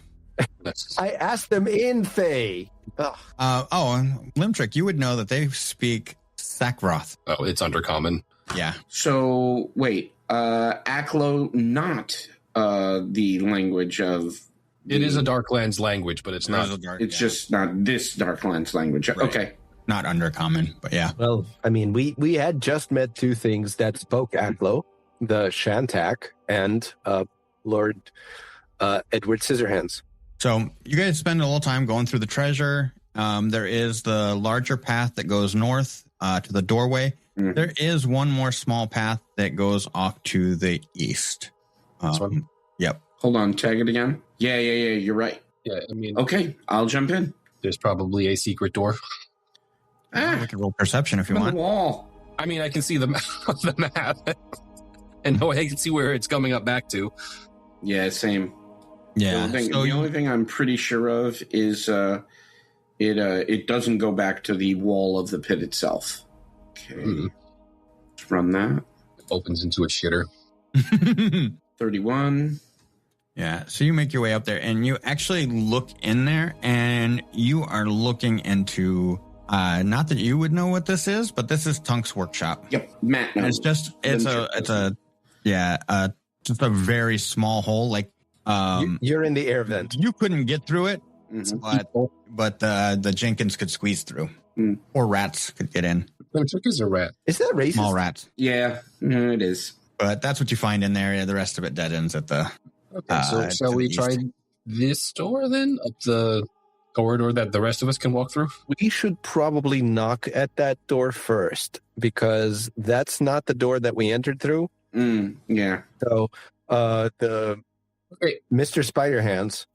I asked them in Fae. Limtrick, you would know that they speak Sakroth. Oh, it's undercommon. Yeah. So, wait, Aklo, not the language of... It is a Darklands language, but it's not. It's just not this Darklands language. Right. Okay. not undercommon, but yeah. Well, I mean, we had just met two things that spoke Aklo, the Shantak and Lord Edward Scissorhands. So you guys spend a little time going through the treasure. There is the larger path that goes north to the doorway. Mm-hmm. There is one more small path that goes off to the east. Yep. Hold on, tag it again. Yeah, you're right. Yeah, I mean... Okay, I'll jump in. There's probably a secret door. We can roll perception if you want. The wall. I mean, I can see the map. And I can see where it's coming up back to. Yeah, same. Yeah. The only thing I'm pretty sure of is it doesn't go back to the wall of the pit itself. Okay. Let's run that. It opens into a shitter. 31. Yeah, so you make your way up there, and you actually look in there, and you are looking into, not that you would know what this is, but this is Tunk's workshop. Yep, Matt knows. Just a very small hole. Like you're in the air vent. You couldn't get through it, but the Jenkins could squeeze through, or rats could get in. The trick is a rat. Is that racist? Small rats. Yeah, it is. But that's what you find in there. Yeah, the rest of it dead ends at the. Okay, so shall we try this door then? Up the corridor that the rest of us can walk through? We should probably knock at that door first, because that's not the door that we entered through. Yeah. So Mr. Spiderhands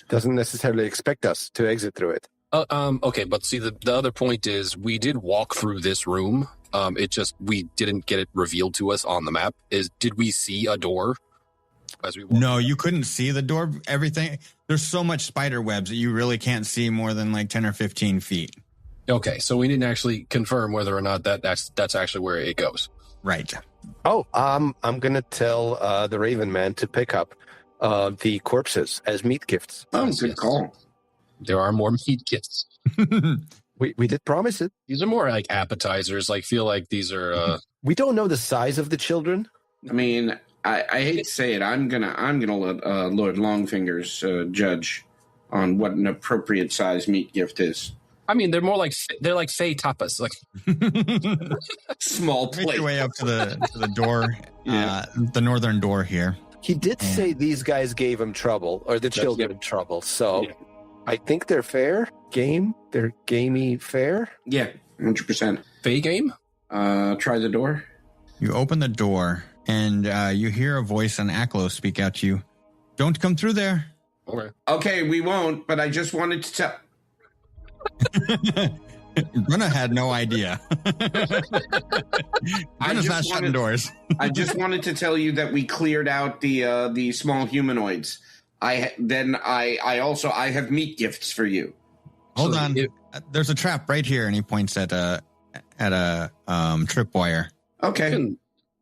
doesn't necessarily expect us to exit through it. Okay, but see, the other point is we did walk through this room. It just, we didn't get it revealed to us on the map. Did we see a door? No, you couldn't see the door. Everything, there's so much spider webs that you really can't see more than like 10 or 15 feet. Okay, so we didn't actually confirm whether or not that's actually where it goes. Right. Oh, I'm gonna tell the Raven Man to pick up the corpses as meat gifts. Oh, good call. There are more meat gifts. We did promise it. These are more like appetizers. Like, feel like these are. We don't know the size of the children. I mean, I hate to say it. I'm gonna let Lord Longfingers judge on what an appropriate size meat gift is. I mean, they're like fey tapas, like small plate. Make your way up to the door, the northern door here. He did say these guys gave him trouble, or the children trouble. So I think they're fair game. They're gamey fair. Yeah, 100%. Fey game. Try the door. You open the door. And you hear a voice on Aklo speak out to you. Don't come through there. Okay, we won't, but I just wanted to tell... Bruna had no idea. Bruna's not shutting doors. I just wanted to tell you that we cleared out the small humanoids. I have meat gifts for you. Hold on. There's a trap right here, and he points at a tripwire. Okay.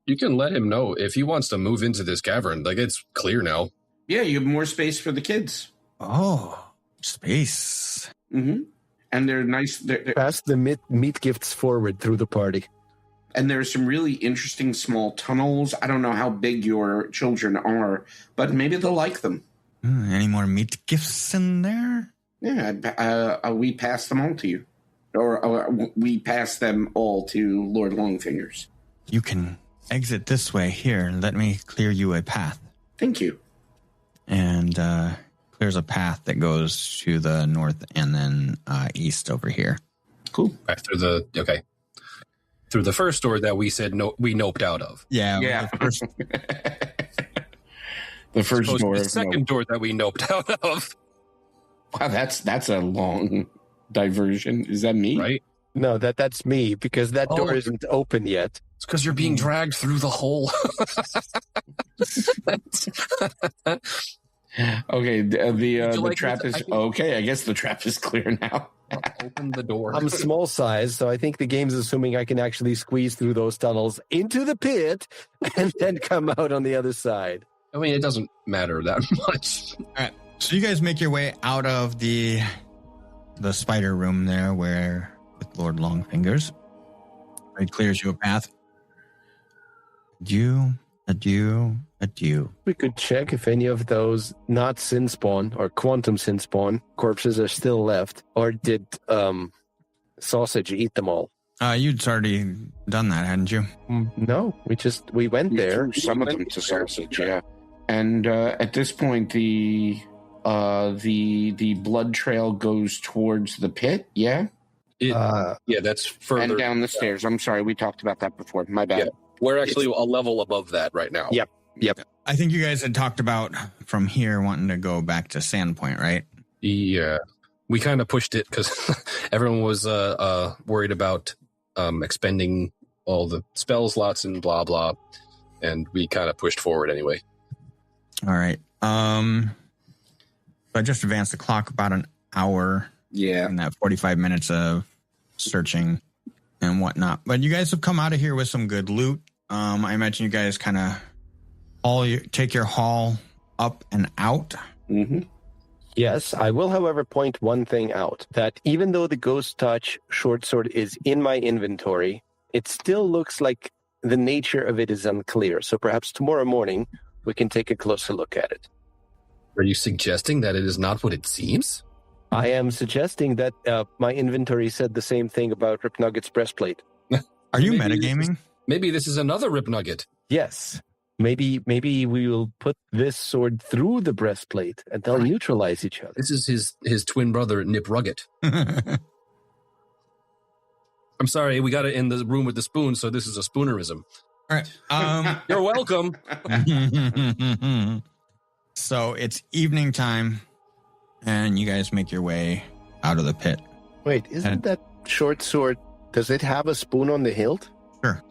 You can let him know if he wants to move into this cavern. Like, it's clear now. Yeah, you have more space for the kids. Oh, space. Mm-hmm. And they're nice. Pass the meat gifts forward through the party. And there's some really interesting small tunnels. I don't know how big your children are, but maybe they'll like them. Any more meat gifts in there? Yeah, we pass them all to you. Or we pass them all to Lord Longfingers. You can exit this way. Here, let me clear you a path. Thank you. And clears a path that goes to the north and then east over here. Cool. Right, through the first door that we said we noped out of. Yeah. The first door. The second door that we noped out of. Wow, that's a long diversion. Is that me? Right? No, that's me, because that door isn't open yet. It's because you're being dragged through the hole. Okay, the trap is okay. I guess the trap is clear now. Open the door. I'm small size, so I think the game's assuming I can actually squeeze through those tunnels into the pit and then come out on the other side. I mean, it doesn't matter that much. All right, so you guys make your way out of the spider room there, where with Lord Longfingers, it clears you a path. Adieu. We could check if any of those not sin spawn or quantum sin spawn corpses are still left, or did sausage, eat them all. You'd already done that, hadn't you? No, we went there. Threw some of them to sausage, yeah. And at this point, the blood trail goes towards the pit. Yeah. That's further and down the stairs. I'm sorry, we talked about that before. My bad. Yeah. We're actually a level above that right now. Yep. I think you guys had talked about from here wanting to go back to Sandpoint, right? Yeah. We kind of pushed it because everyone was worried about expending all the spell slots and blah, blah. And we kind of pushed forward anyway. All right. So I just advanced the clock about an hour. Yeah. In that 45 minutes of searching and whatnot. But you guys have come out of here with some good loot. I imagine you guys kind of take your haul up and out. Mm-hmm. Yes, I will, however, point one thing out, that even though the Ghost Touch short sword is in my inventory, it still looks like the nature of it is unclear. So perhaps tomorrow morning we can take a closer look at it. Are you suggesting that it is not what it seems? I am suggesting that my inventory said the same thing about Rip Nugget's breastplate. Are you metagaming? Maybe this is another Rip Nugget. Yes. Maybe we will put this sword through the breastplate and they'll neutralize each other. This is his twin brother, Nip Rugget. I'm sorry, we got it in the room with the spoon, so this is a spoonerism. All right. You're welcome. So it's evening time, and you guys make your way out of the pit. Wait, isn't that short sword, does it have a spoon on the hilt? Sure.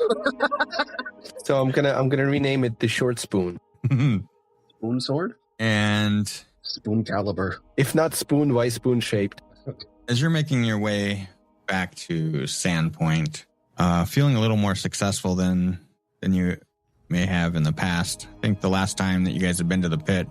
So I'm gonna rename it the short spoon. Spoon sword? And spoon caliber. If not spoon, why spoon shaped? As you're making your way back to Sandpoint, feeling a little more successful than you may have in the past. I think the last time that you guys had been to the pit,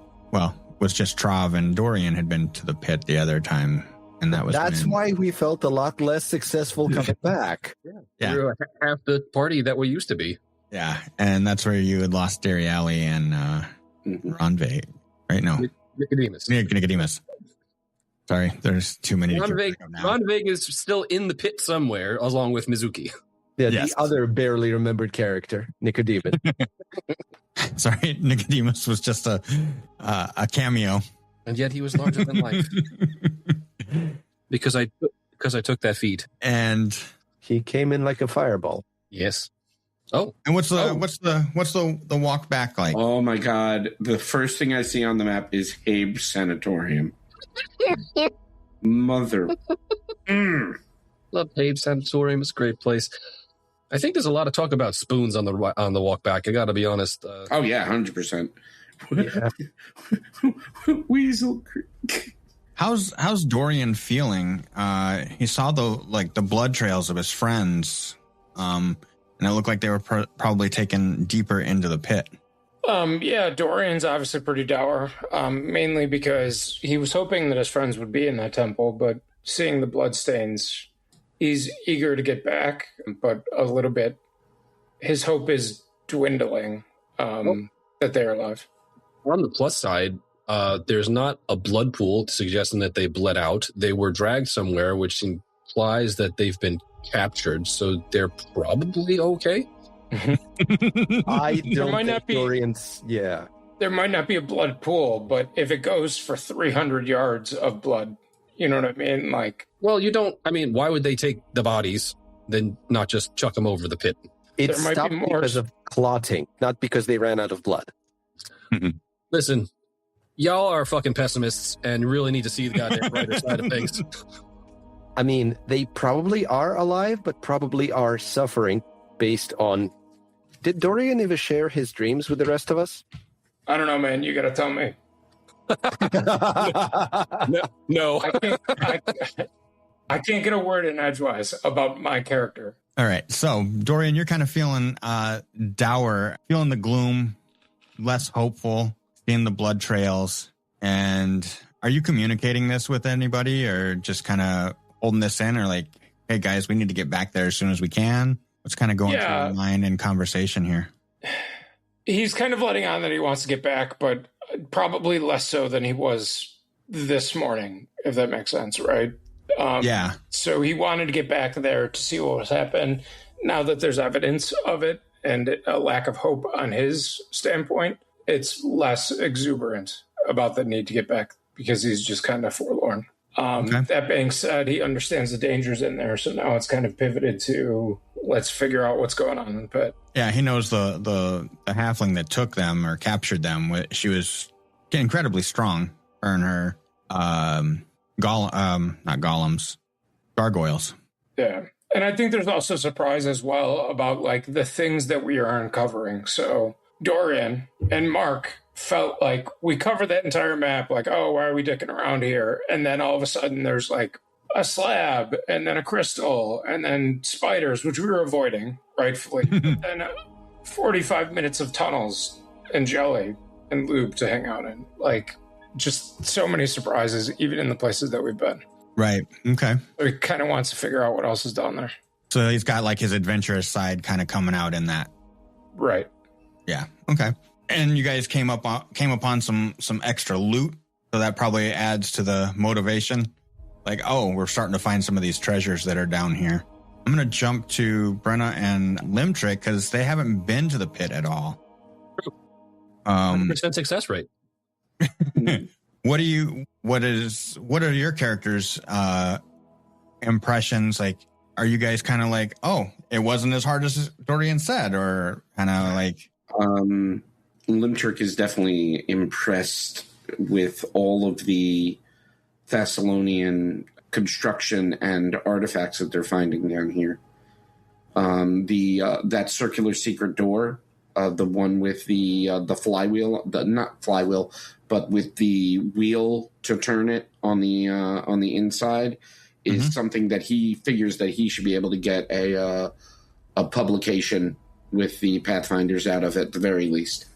was just Trav and Dorian had been to the pit the other time. And that's why we felt a lot less successful coming back. Yeah. We were half the party that we used to be. Yeah, and that's where you had lost Dairy Alley and Ronvig, right? No. Nicodemus. Sorry, there's too many. Ronvig is still in the pit somewhere, along with Mizuki. Yeah, yes. The other barely remembered character, Nicodemus. Sorry, Nicodemus was just a cameo. And yet he was larger than life. Because I took that feat. And he came in like a fireball. Yes. Oh. And what's the walk back like? Oh my god. The first thing I see on the map is Habe's Sanatorium. Mother. Love Habe's Sanatorium. It's a great place. I think there's a lot of talk about spoons on the walk back. I got to be honest. Oh yeah, 100%. Yeah. Weasel. How's Dorian feeling? He saw the blood trails of his friends, and it looked like they were probably taken deeper into the pit. Yeah, Dorian's obviously pretty dour, mainly because he was hoping that his friends would be in that temple, but seeing the bloodstains, he's eager to get back, but a little bit. His hope is dwindling that they're alive. On the plus side, there's not a blood pool suggesting that they bled out. They were dragged somewhere, which implies that they've been captured, so they're probably okay. I don't think Dorian's... Yeah. There might not be a blood pool, but if it goes for 300 yards of blood, you know what I mean? Well, you don't... I mean, why would they take the bodies, then not just chuck them over the pit? It stopped because of clotting, not because they ran out of blood. Listen, y'all are fucking pessimists and really need to see the goddamn brighter side of things. I mean, they probably are alive, but probably are suffering based on... Did Dorian ever share his dreams with the rest of us? I don't know, man. You got to tell me. No. I can't get a word in edgewise about my character. All right. So, Dorian, you're kind of feeling dour, feeling the gloom, less hopeful, seeing the blood trails. And are you communicating this with anybody or just kind of holding this in or like, hey, guys, we need to get back there as soon as we can? What's kind of going through your mind in conversation here? He's kind of letting on that he wants to get back, but probably less so than he was this morning, if that makes sense, right? So he wanted to get back there to see what was happening. Now that there's evidence of it and a lack of hope on his standpoint, it's less exuberant about the need to get back because he's just kind of forlorn. That being said, he understands the dangers in there, so now it's kind of pivoted to let's figure out what's going on in the pit. Yeah, he knows the halfling that took them or captured them. She was incredibly strong. Her and her not golems, gargoyles. Yeah, and I think there's also surprise as well about like the things that we are uncovering. So Dorian and Mark felt like we covered that entire map, like, oh, why are we dicking around here? And then all of a sudden there's like a slab and then a crystal and then spiders, which we were avoiding, rightfully. And then 45 minutes of tunnels and jelly and lube to hang out in. Like, just so many surprises, even in the places that we've been. Right. Okay. So he kind of wants to figure out what else is down there. So he's got like his adventurous side kind of coming out in that. Right. Yeah. Okay. And you guys came upon some extra loot, so that probably adds to the motivation. Like, oh, we're starting to find some of these treasures that are down here. I'm going to jump to Brenna and Limtrick because they haven't been to the pit at all. 100% success rate. What are your characters' impressions? Like, are you guys kind of like, oh, it wasn't as hard as Dorian said, or kind of like? Limtrick is definitely impressed with all of the Thessalonian construction and artifacts that they're finding down here. That circular secret door, the one with the flywheel, not flywheel, but with the wheel to turn it on the inside, is something that he figures that he should be able to get a publication with the Pathfinders out of at the very least.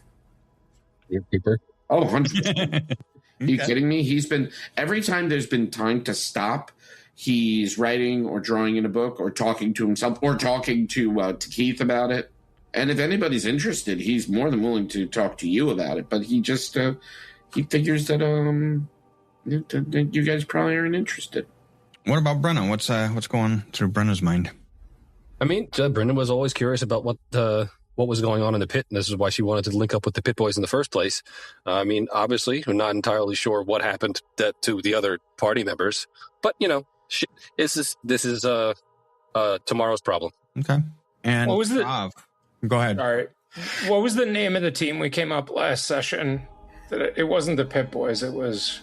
Paper. Oh, 100%. Are you kidding me? He's been, every time there's been time to stop, he's writing or drawing in a book or talking to himself or talking to Keith about it. And if anybody's interested, he's more than willing to talk to you about it. But he just, he figures that you guys probably aren't interested. What about Brenna? What's going through Brenna's mind? I mean, Brenna was always curious about what was going on in the pit, and this is why she wanted to link up with the Pit Boys in the first place. I mean, obviously, we're not entirely sure what happened to the other party members, but this is tomorrow's problem. Okay. And what was go ahead. All right. What was the name of the team we came up last session? It wasn't the Pit Boys. It was.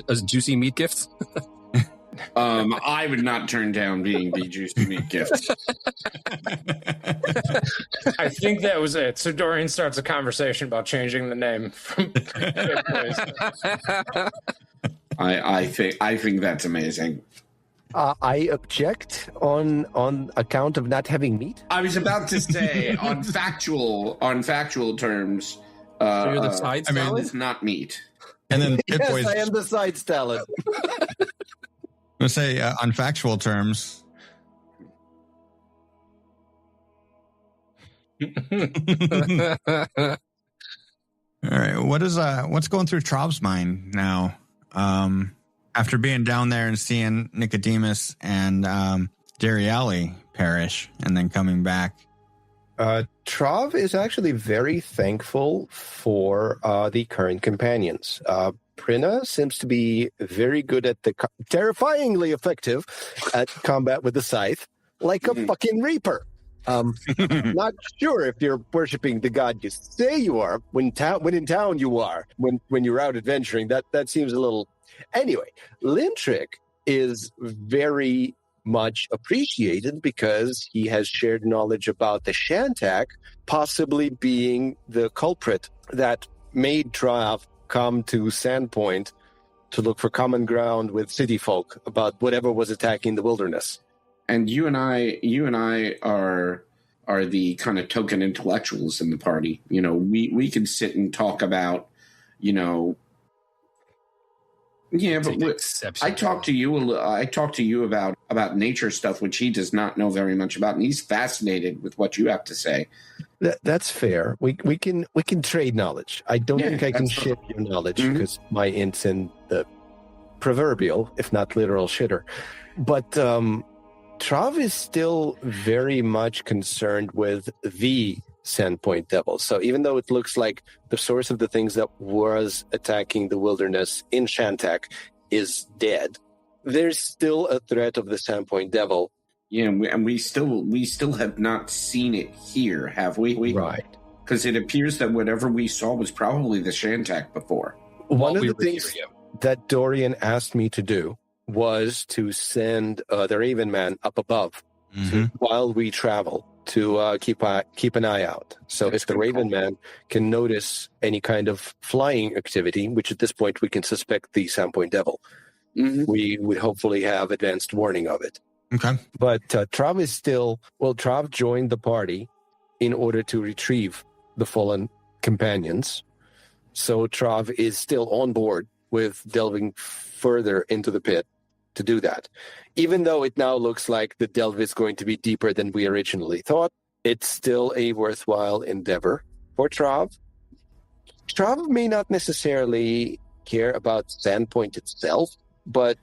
As Juicy Meat Gifts. I would not turn down being the Juicy Meat Gift. I think that was it. So Dorian starts a conversation about changing the name from I think that's amazing. I object on account of not having meat. I was about to say on factual terms. So you're the side salad? It's not meat. And then yes, Boys, I am the side salad. I'm going to say on factual terms. All right. What's going through Trov's mind now? After being down there and seeing Nicodemus and Dariali perish and then coming back. Trov is actually very thankful for the current companions. Brenna seems to be very good at terrifyingly effective at combat with the scythe, like a fucking reaper. Not sure if you're worshiping the god you say you are. When in town you are. When you're out adventuring, that seems a little. Anyway, Limtrick is very much appreciated because he has shared knowledge about the Shantak possibly being the culprit that made Trav come to Sandpoint to look for common ground with city folk about whatever was attacking the wilderness. And you and I are the kind of token intellectuals in the party. We can sit and talk about, Yeah, but I talked to you about nature stuff, which he does not know very much about, and he's fascinated with what you have to say. That's fair. We can trade knowledge. I don't think I can ship your knowledge because my int's in the proverbial, if not literal shitter. But Trav is still very much concerned with the Sandpoint Devil. So even though it looks like the source of the things that was attacking the wilderness in Shantak is dead, there's still a threat of the Sandpoint Devil. Yeah, and we still have not seen it here, have we? Right. Because it appears that whatever we saw was probably the Shantak before. One of the things that Dorian asked me to do was to send the Raven Man up above while we travel to keep an eye out. So if the Raven Man can notice any kind of flying activity, which at this point we can suspect the Sandpoint Devil, we would hopefully have advanced warning of it. Okay. But Trav is still... Well, Trav joined the party in order to retrieve the fallen companions. So Trav is still on board with delving further into the pit to do that. Even though it now looks like the delve is going to be deeper than we originally thought, it's still a worthwhile endeavor for Trav. Trav may not necessarily care about Sandpoint itself, but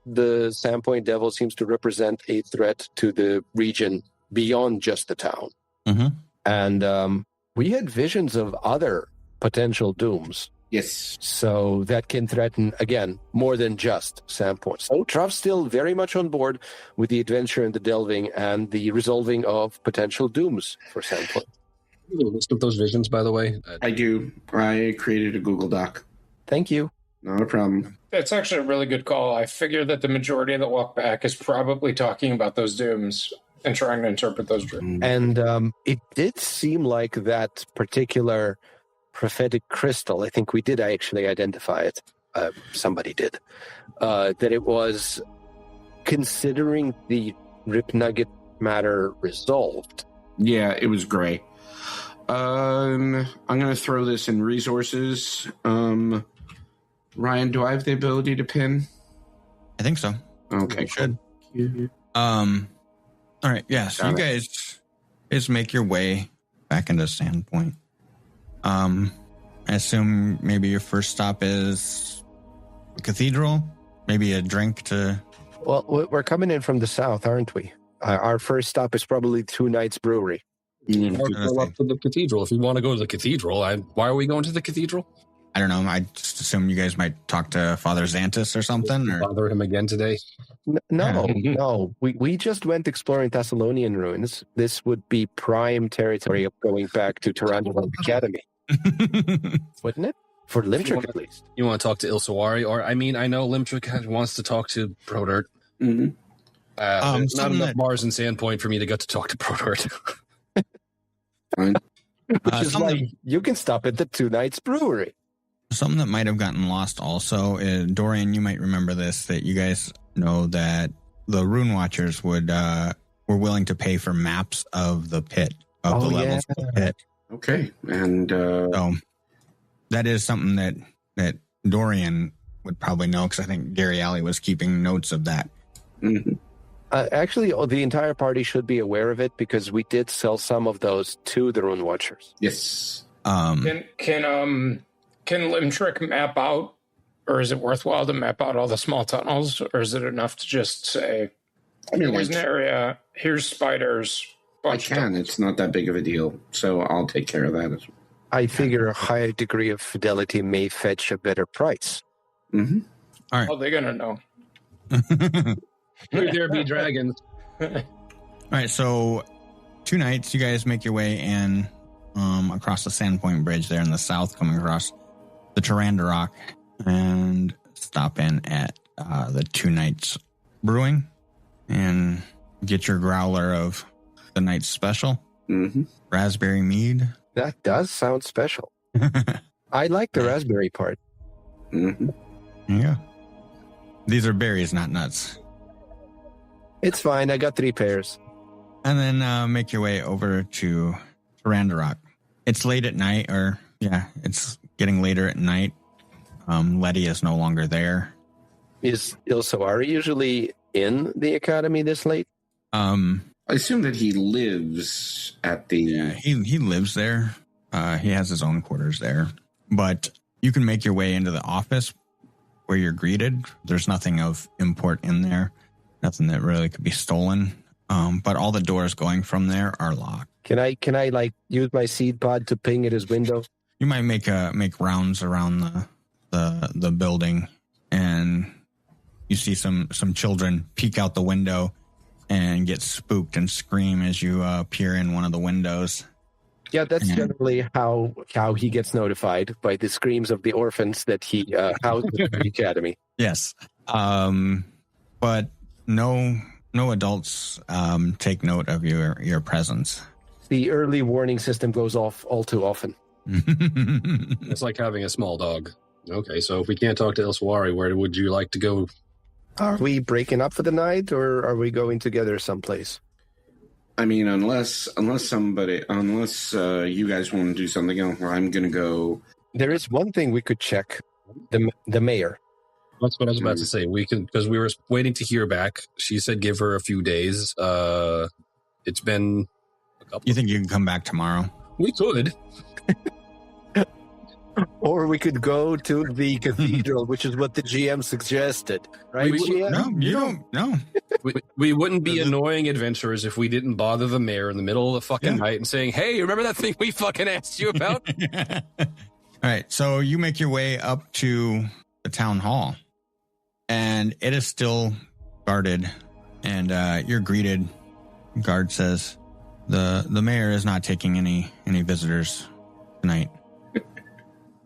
the Sandpoint Devil seems to represent a threat to the region beyond just the town. And we had visions of other potential dooms. Yes. So that can threaten, again, more than just Sandpoint. So Trav's still very much on board with the adventure and the delving and the resolving of potential dooms for Sandpoint. A list of those visions, by the way. I do. I created a Google Doc. Thank you. Not a problem. It's actually a really good call. I figure that the majority of the walk back is probably talking about those dooms and trying to interpret those dreams. And it did seem like that particular prophetic crystal, I think we did actually identify it. Somebody did. That it was considering the Rip Nugget matter resolved. Yeah, it was gray. I'm going to throw this in resources. Ryan, do I have the ability to pin? I think so. Okay, should. All right, yeah. So you guys make your way back into Sandpoint. I assume maybe your first stop is the cathedral. Maybe a drink to. Well, we're coming in from the south, aren't we? Our first stop is probably Two Nights Brewery. Or go up to the cathedral. If you want to go to the cathedral, why are we going to the cathedral? I don't know. I just assume you guys might talk to Father Xantus or something. Or bother him again today? No. We just went exploring Thessalonian ruins. This would be prime territory of going back to Tarantula Academy. Wouldn't it? For Limtrick, at least. You want to talk to Ilsawari? Or, I know Limtrick wants to talk to Prodert. Not enough bars in Sandpoint for me to get to talk to Prodert. Fine. Which is like, you can stop at the Two Nights Brewery. Something that might have gotten lost also, Dorian, you might remember this, that you guys know that the Rune Watchers were willing to pay for maps of the pit, of the levels of the pit. Okay, and so that is something that Dorian would probably know, because I think Gary Alley was keeping notes of that. Actually, the entire party should be aware of it, because we did sell some of those to the Rune Watchers. Yes. Can Limtrick map out, or is it worthwhile to map out all the small tunnels, or is it enough to just say, here's an area, here's spiders? I can. It's not that big of a deal, so I'll take care of that as well. I figure a higher degree of fidelity may fetch a better price. All right. How are they going to know? Could there be dragons? All right, so 2 nights, you guys make your way in across the Sandpoint Bridge there in the south, coming across the Tarandarok, and stop in at the 2 Nights Brewing and get your growler of the night's special. Raspberry mead. That does sound special. I like the raspberry part. Yeah. These are berries, not nuts. It's fine. I got 3 pairs. And then make your way over to Tarandarok. It's late at night, it's getting later at night. Letty is no longer there. Is Ilsawari usually in the academy this late? I assume that he lives at the... Yeah, he lives there. He has his own quarters there. But you can make your way into the office where you're greeted. There's nothing of import in there, nothing that really could be stolen. But all the doors going from there are locked. Can I like use my seed pod to ping at his window? You might make rounds around the building, and you see some children peek out the window and get spooked and scream as you peer in one of the windows. Yeah, that's generally how he gets notified, by the screams of the orphans that he houses at the academy. Yes, but no adults take note of your presence. The early warning system goes off all too often. It's like having a small dog. Okay, so if we can't talk to Elsewari, where would you like to go? Are we breaking up for the night, or are we going together someplace? I mean, unless you guys want to do something else, I'm going to go. There is one thing we could check: the mayor. That's what I was about to say. We can, because we were waiting to hear back. She said give her a few days. It's been a couple. You think you can come back tomorrow? We could. Or we could go to the cathedral, which is what the GM suggested, right? GM? No, you don't. No. We wouldn't be annoying adventurers if we didn't bother the mayor in the middle of the fucking night and saying, hey, remember that thing we fucking asked you about? All right, so you make your way up to the town hall, and it is still guarded, and you're greeted. Guard says, the mayor is not taking any visitors tonight.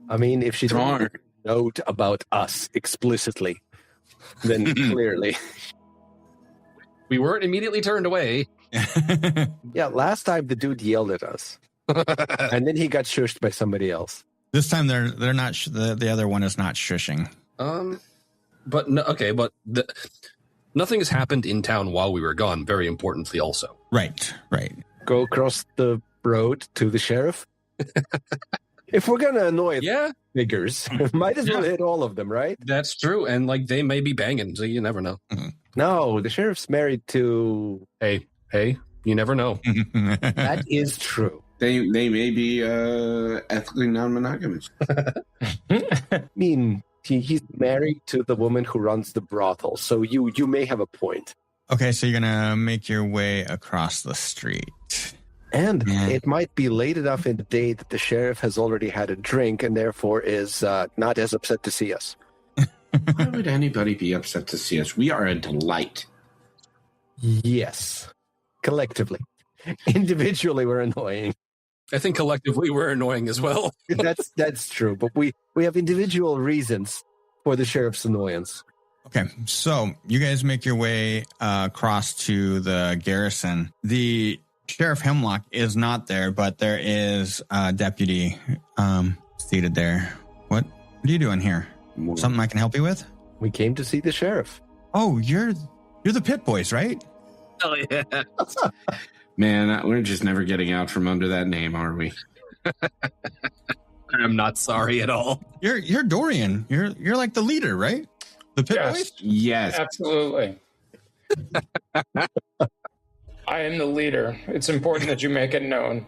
I mean, if she didn't note about us explicitly, then clearly. We weren't immediately turned away. Yeah, last time the dude yelled at us. And then he got shushed by somebody else. This time they're not, the other one is not shushing. But no, okay, but nothing has happened in town while we were gone, very importantly also. Right. Go across the road to the sheriff? If we're going to annoy figures, might as well hit all of them, right? That's true. And like they may be banging, so you never know. Mm-hmm. No, the sheriff's married to... Hey, you never know. That is true. They may be ethically non-monogamous. I mean, he's married to the woman who runs the brothel, so you may have a point. Okay, so you're going to make your way across the street. And it might be late enough in the day that the sheriff has already had a drink and therefore is not as upset to see us. Why would anybody be upset to see us? We are a delight. Yes. Collectively. Individually, we're annoying. I think collectively we're annoying as well. That's true, but we have individual reasons for the sheriff's annoyance. Okay, so you guys make your way across to the garrison. The Sheriff Hemlock is not there, but there is a deputy seated there. What are you doing here? Something I can help you with? We came to see the sheriff. Oh, you're the Pit Boys, right? Oh, yeah. Man, we're just never getting out from under that name, are we? I'm not sorry at all. You're Dorian. You're like the leader, right? The Pit Boys? Yes. Absolutely. I am the leader. It's important that you make it known,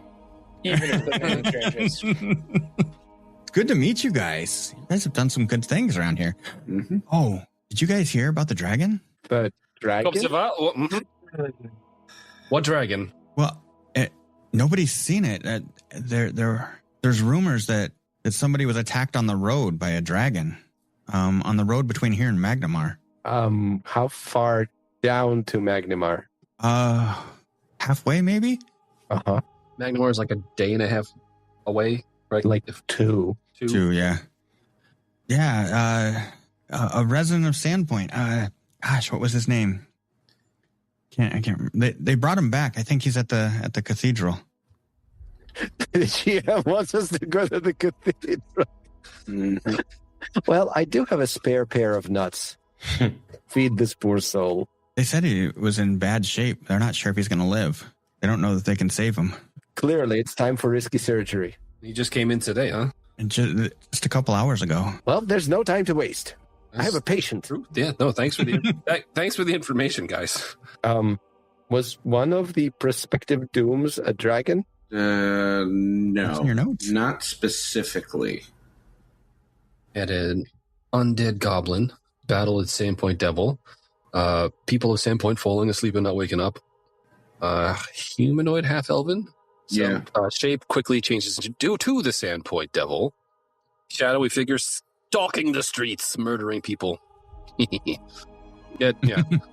even if the name changes. It's good to meet you guys. You guys have done some good things around here. Mm-hmm. Oh, did you guys hear about the dragon? The dragon? What dragon? Well, nobody's seen it. There's rumors that somebody was attacked on the road by a dragon, on the road between here and Magnamar. How far down to Magnamar? Halfway maybe. Magnamar is like a day and a half away, right? Like two, yeah. A resident of Sandpoint. Gosh, what was his name? I can't remember. They brought him back. I think he's at the cathedral. The GM wants us to go to the cathedral. Mm-hmm. Well, I do have a spare pair of nuts. Feed this poor soul. They said he was in bad shape. They're not sure if he's going to live. They don't know that they can save him. Clearly, it's time for risky surgery. He just came in today, huh? And just a couple hours ago. Well, there's no time to waste. I have a patient. True. Yeah, no, thanks for the information, guys. Was one of the prospective dooms a dragon? No. What's in your notes? Not specifically. Had an undead goblin, battle with Sandpoint devil, people of Sandpoint falling asleep and not waking up, humanoid half-elven. So, shape quickly changes due to the Sandpoint devil. Shadowy figures stalking the streets, murdering people.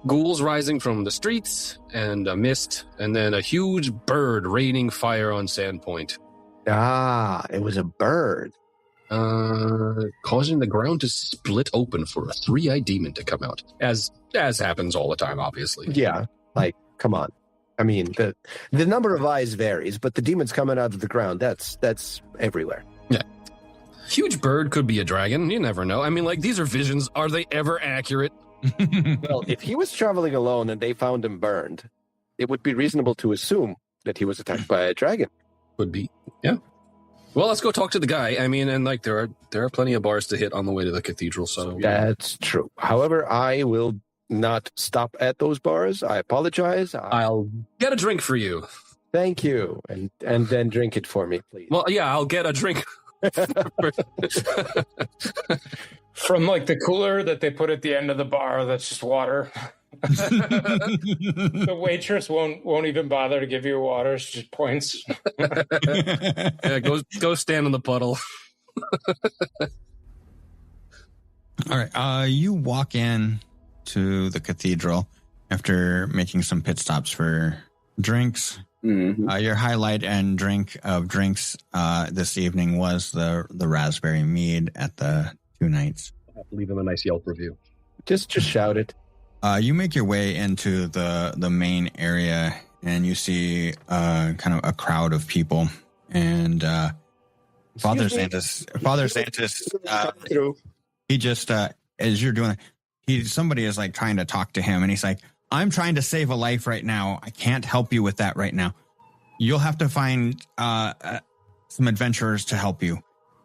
Ghouls rising from the streets, and a mist, and then a huge bird raining fire on Sandpoint. It was a bird. Causing the ground to split open for a 3-eyed demon to come out, as happens all the time, obviously. Yeah, like, come on. I mean, the number of eyes varies, but the demons coming out of the ground, that's everywhere. Yeah. Huge bird could be a dragon. You never know. I mean, like, these are visions. Are they ever accurate? Well, if he was traveling alone and they found him burned, it would be reasonable to assume that he was attacked by a dragon. Would be, yeah. Well, let's go talk to the guy. I mean, and like there are plenty of bars to hit on the way to the cathedral. So that's true. However, I will not stop at those bars. I apologize. I'll get a drink for you. Thank you, and then drink it for me, please. Well, yeah, I'll get a drink. From like the cooler that they put at the end of the bar, that's just water. The waitress won't even bother to give you water. She just points. Yeah, go stand in the puddle. All right. You walk in to the cathedral after making some pit stops for drinks. Mm-hmm. Your highlight and drink of drinks this evening was the raspberry mead at the 2 nights. I'll have to leave him a nice Yelp review. Just shout it. You make your way into the main area, and you see kind of a crowd of people. And Father Santis, he just as you're doing it, somebody is like trying to talk to him, and he's like, "I'm trying to save a life right now. I can't help you with that right now. You'll have to find some adventurers to help you."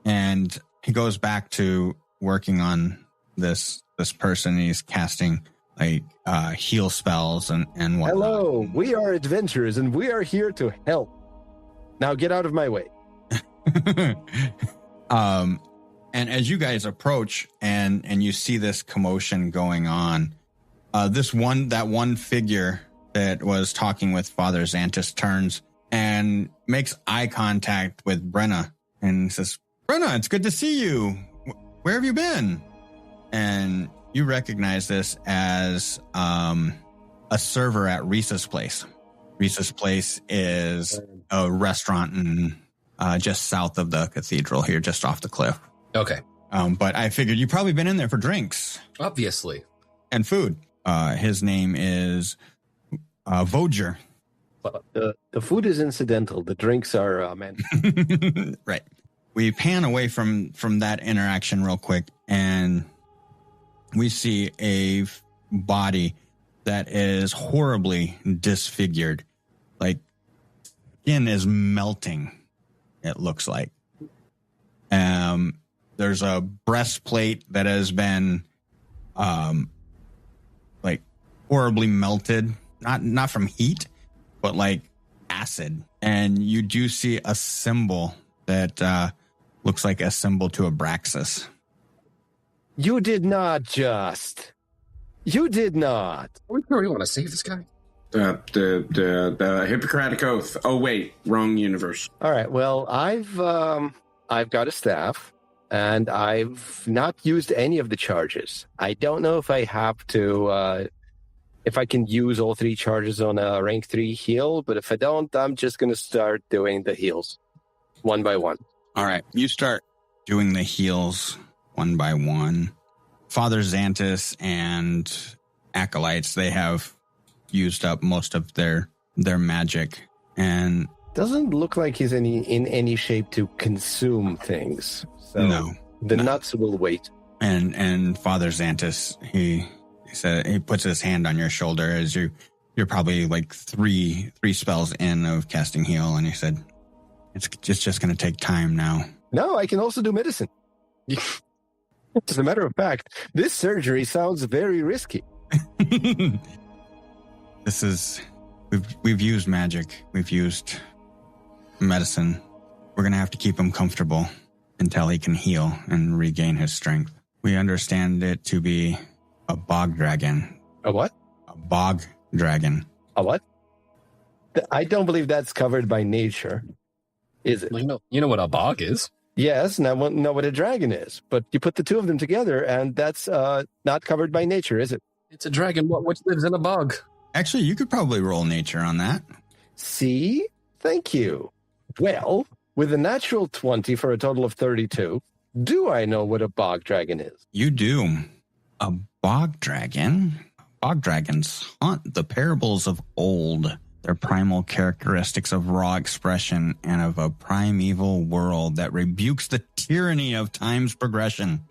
And he goes back to working on this person. He's casting like heal spells and whatnot. Hello, we are adventurers and we are here to help. Now get out of my way. And as you guys approach and you see this commotion going on, that one figure that was talking with Father Xantus turns and makes eye contact with Brenna and says, "Brenna, it's good to see you. Where have you been?" And you recognize this as a server at Reese's Place. Reese's Place is a restaurant just south of the cathedral here, just off the cliff. Okay. But I figured you've probably been in there for drinks. Obviously. And food. His name is Voger. The food is incidental. The drinks are meant. Right. We pan away from that interaction real quick, and we see a body that is horribly disfigured. Like, skin is melting, it looks like. There's a breastplate that has been like horribly melted, not from heat, but like acid. And you do see a symbol that looks like a symbol to Abraxas. You did not. Are we sure we want to save this guy? The Hippocratic Oath. Oh wait, wrong universe. All right. Well, I've got a staff, and I've not used any of the charges. I don't know if I have to, if I can use all 3 charges on a rank 3 heal, but if I don't, I'm just going to start doing the heals one by one. All right. You start doing the heals one by one. Father Xantus and acolytes, they have used up most of their magic, and doesn't look like he's in any shape to consume things. So no, the nuts will wait. And Father Xantus, he said, he puts his hand on your shoulder as you're probably like three spells in of casting heal, and he said, it's just going to take time now. No, I can also do medicine. As a matter of fact, this surgery sounds very risky. This is we've used magic, we've used medicine. We're going to have to keep him comfortable until he can heal and regain his strength. We understand it to be a bog dragon. A what? A bog dragon. A what? I don't believe that's covered by nature. Is it? Well, you know what a bog is. Yes, and I want to know what a dragon is. But you put the two of them together, and that's not covered by nature, is it? It's a dragon which lives in a bog. Actually, you could probably roll nature on that. See? Thank you. Well, with a natural 20 for a total of 32, do I know what a bog dragon is? You do. A bog dragon? Bog dragons haunt the parables of old. Their primal characteristics of raw expression and of a primeval world that rebukes the tyranny of time's progression.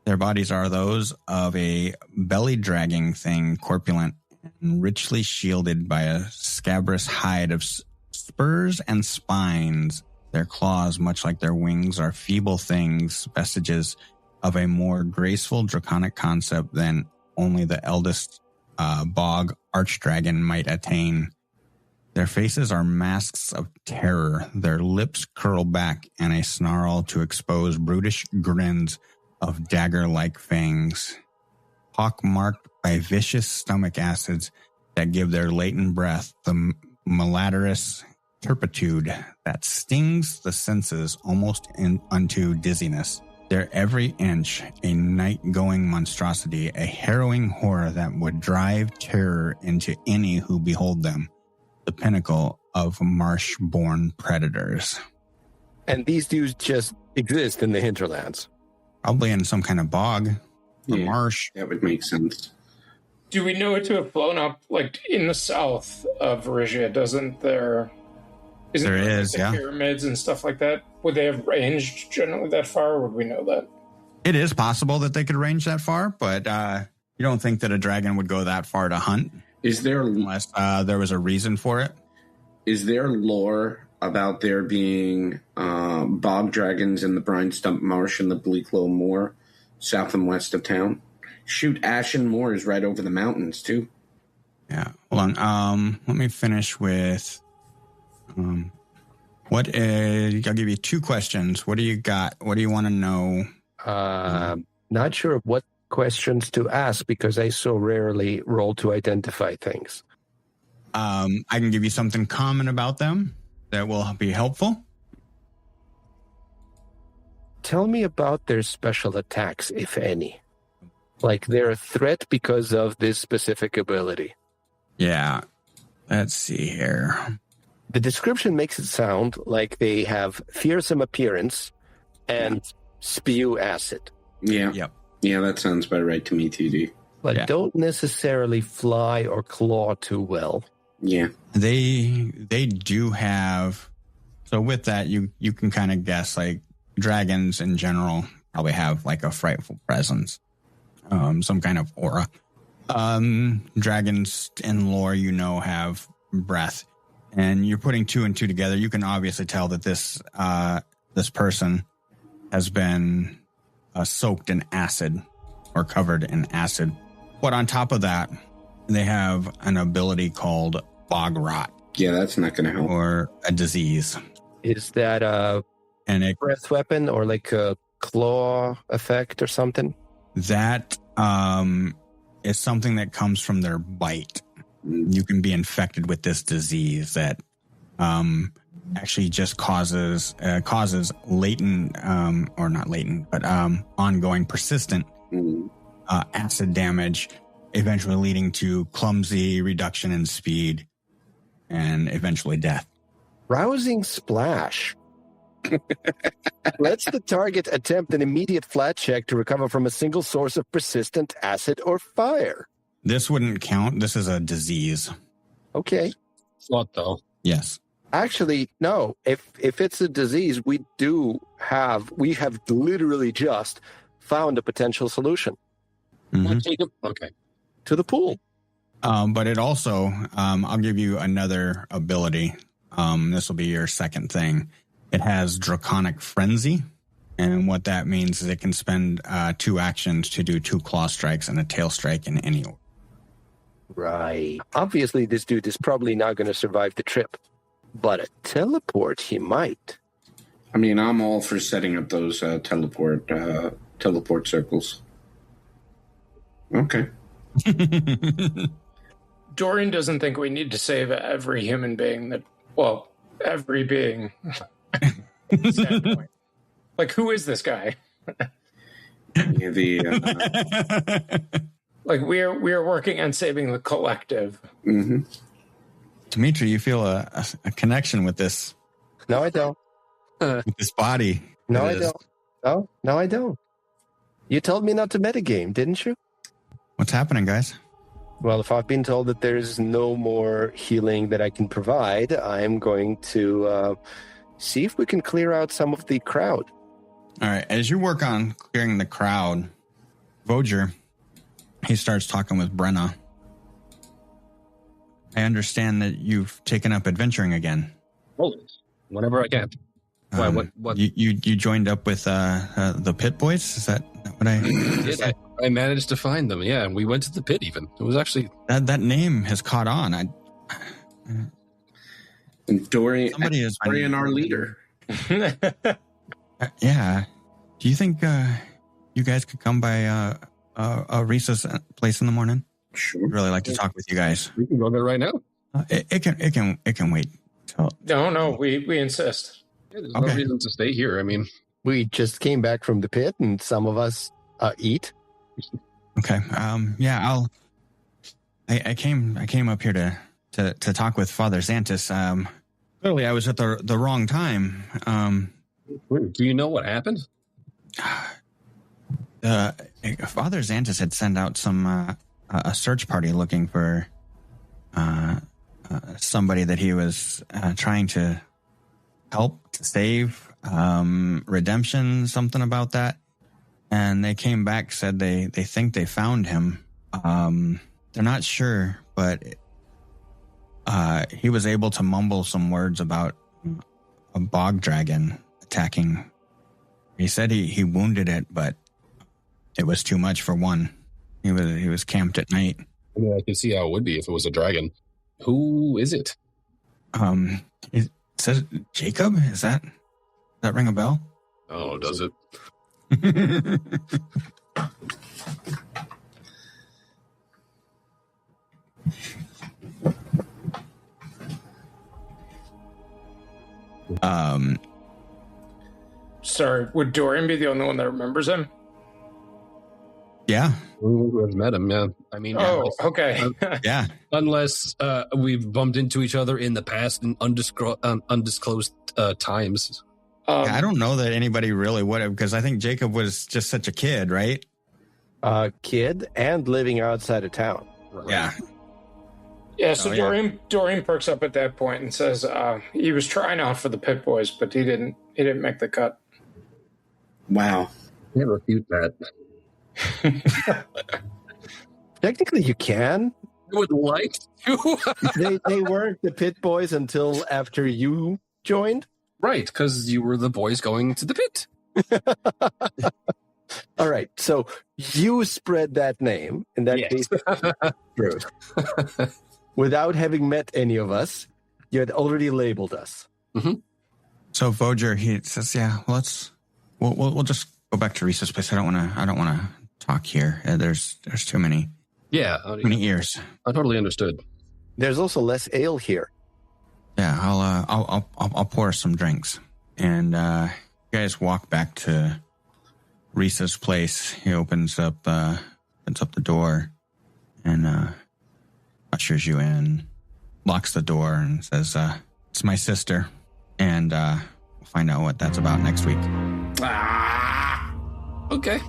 Their bodies are those of a belly-dragging thing, corpulent and richly shielded by a scabrous hide of spurs and spines. Their claws, much like their wings, are feeble things, vestiges of a more graceful draconic concept than only the eldest bog archdragon might attain. Their faces are masks of terror, their lips curl back and a snarl to expose brutish grins of dagger-like fangs, pockmarked by vicious stomach acids that give their latent breath the malodorous turpitude that stings the senses almost unto dizziness. Their every inch a night-going monstrosity, a harrowing horror that would drive terror into any who behold them. The pinnacle of marsh-born predators. And these dudes just exist in the hinterlands. Probably in some kind of bog or marsh. That would make sense. Do we know it to have blown up, like, in the south of Varissia? Isn't there pyramids and stuff like that? Would they have ranged generally that far, or would we know that? It is possible that they could range that far, but you don't think that a dragon would go that far to hunt? Is there, unless there was a reason for it? Is there lore about there being bog dragons in the Brinestump Marsh and the Bleaklow Moor, south and west of town? Shoot, Ashen Moor is right over the mountains, too. Yeah. Hold on. Let me finish with... I'll give you two questions. What do you got? What do you want to know? Not sure what questions to ask because I so rarely roll to identify things. I can give you something common about them that will be helpful. Tell me about their special attacks, if any. Like they're a threat because of this specific ability. Yeah. Let's see here. The description makes it sound like they have fearsome appearance and spew acid. Yeah. Yep. Yeah, that sounds about right to me, TD. But don't necessarily fly or claw too well. Yeah. They do have... So with that, you can kind of guess, like, dragons in general probably have, like, a frightful presence. Some kind of aura. Dragons in lore, have breath. And you're putting two and two together. You can obviously tell that this person has been soaked in acid or covered in acid. But on top of that, they have an ability called bog rot. Yeah, that's not going to help. Or a disease. Is that a breath weapon or like a claw effect or something? That is something that comes from their bite. You can be infected with this disease that actually just causes latent, or not latent, but ongoing, persistent acid damage, eventually leading to clumsy reduction in speed and eventually death. Rousing splash. Lets the target attempt an immediate flat check to recover from a single source of persistent acid or fire. This wouldn't count. This is a disease. Okay. What though? Yes. Actually, no. If it's a disease, we have literally just found a potential solution. Mm-hmm. Okay. To the pool. But it also, I'll give you another ability. This will be your second thing. It has Draconic Frenzy. And what that means is it can spend 2 actions to do 2 claw strikes and a tail strike in any order. Right. Obviously, this dude is probably not going to survive the trip. But a teleport, he might. I mean, I'm all for setting up those teleport Teleport circles. Okay. Dorian doesn't think we need to save every human being every being. Sandpoint. Like, who is this guy? Like, we are working on saving the collective. Mm-hmm. Dimitri, you feel a connection with this? No, I don't. With this body? No, I don't. No, I don't. You told me not to metagame, didn't you? What's happening, guys? Well, if I've been told that there's no more healing that I can provide, I'm going to see if we can clear out some of the crowd. All right. As you work on clearing the crowd, Voger, he starts talking with Brenna. I understand that you've taken up adventuring again. Always. Whenever I can. Why, what? You joined up with the Pit Boys? Is that what I did? I managed to find them, yeah, and we went to the pit even. It was actually... That name has caught on. And Dorian, our leader. Yeah. Do you think you guys could come by Risa's place in the morning? Sure. I'd really like to talk with you guys. We can go there right now. It can wait. No, we insist. Yeah, there's no reason to stay here. I mean, we just came back from the pit, and some of us eat. Okay. Yeah. I came up here to talk with Father Xantus. Clearly, I was at the wrong time. Do you know what happened? Father Xantus had sent out a search party looking for somebody that he was trying to help to save, redemption, something about that. And they came back, said they think they found him. They're not sure, but he was able to mumble some words about a bog dragon attacking. He said he wounded it, but it was too much for one. He was camped at night. I mean, I can see how it would be if it was a dragon. Who is it? It says Jacob. Does that ring a bell? Oh, does it? Sorry, would Dorian be the only one that remembers him? Yeah. We've met him, yeah. I mean, okay. Yeah. Unless we've bumped into each other in the past in undisclosed times. I don't know that anybody really would have, because I think Jacob was just such a kid, right? Kid and living outside of town. Right. Yeah. Yeah, so Dorian perks up at that point and says he was trying out for the Pit Boys, but he didn't make the cut. Wow. Can't refute that. Technically, you can. I would like to. they weren't the Pit Boys until after you joined. Right, because you were the boys going to the pit. All right, so you spread that name, in that case, truth. Without having met any of us, you had already labeled us. Mm-hmm. So Voger, he says, "Yeah, well, we'll just go back to Risa's place. I don't want to talk here. There's too many. Yeah, too many ears. I totally understood. There's also less ale here. Yeah, I'll pour some drinks, and you guys walk back to Risa's place. He opens up the door, and ushers you in, locks the door, and says, "It's my sister," and we'll find out what that's about next week. Okay.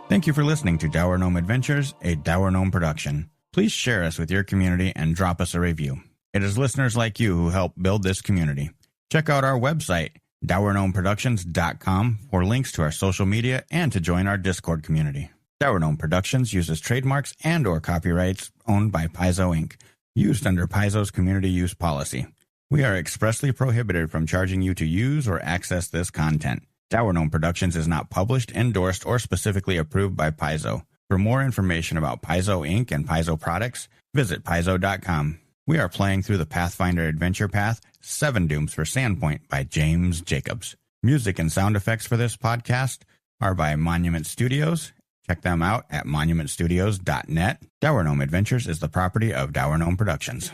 Thank you for listening to Dour Gnome Adventures, a Dour Gnome production. Please share us with your community and drop us a review. It is listeners like you who help build this community. Check out our website, dourgnomeproductions.com, for links to our social media and to join our Discord community. Dour Gnome Productions uses trademarks and/or copyrights owned by Paizo Inc., used under Paizo's community use policy. We are expressly prohibited from charging you to use or access this content. Dour Gnome Productions is not published, endorsed, or specifically approved by Paizo. For more information about Paizo Inc. and Paizo products, visit paizo.com. We are playing through the Pathfinder Adventure Path, 7 Dooms for Sandpoint by James Jacobs. Music and sound effects for this podcast are by Monument Studios. Check them out at monumentstudios.net. Dour Gnome Adventures is the property of Dour Gnome Productions.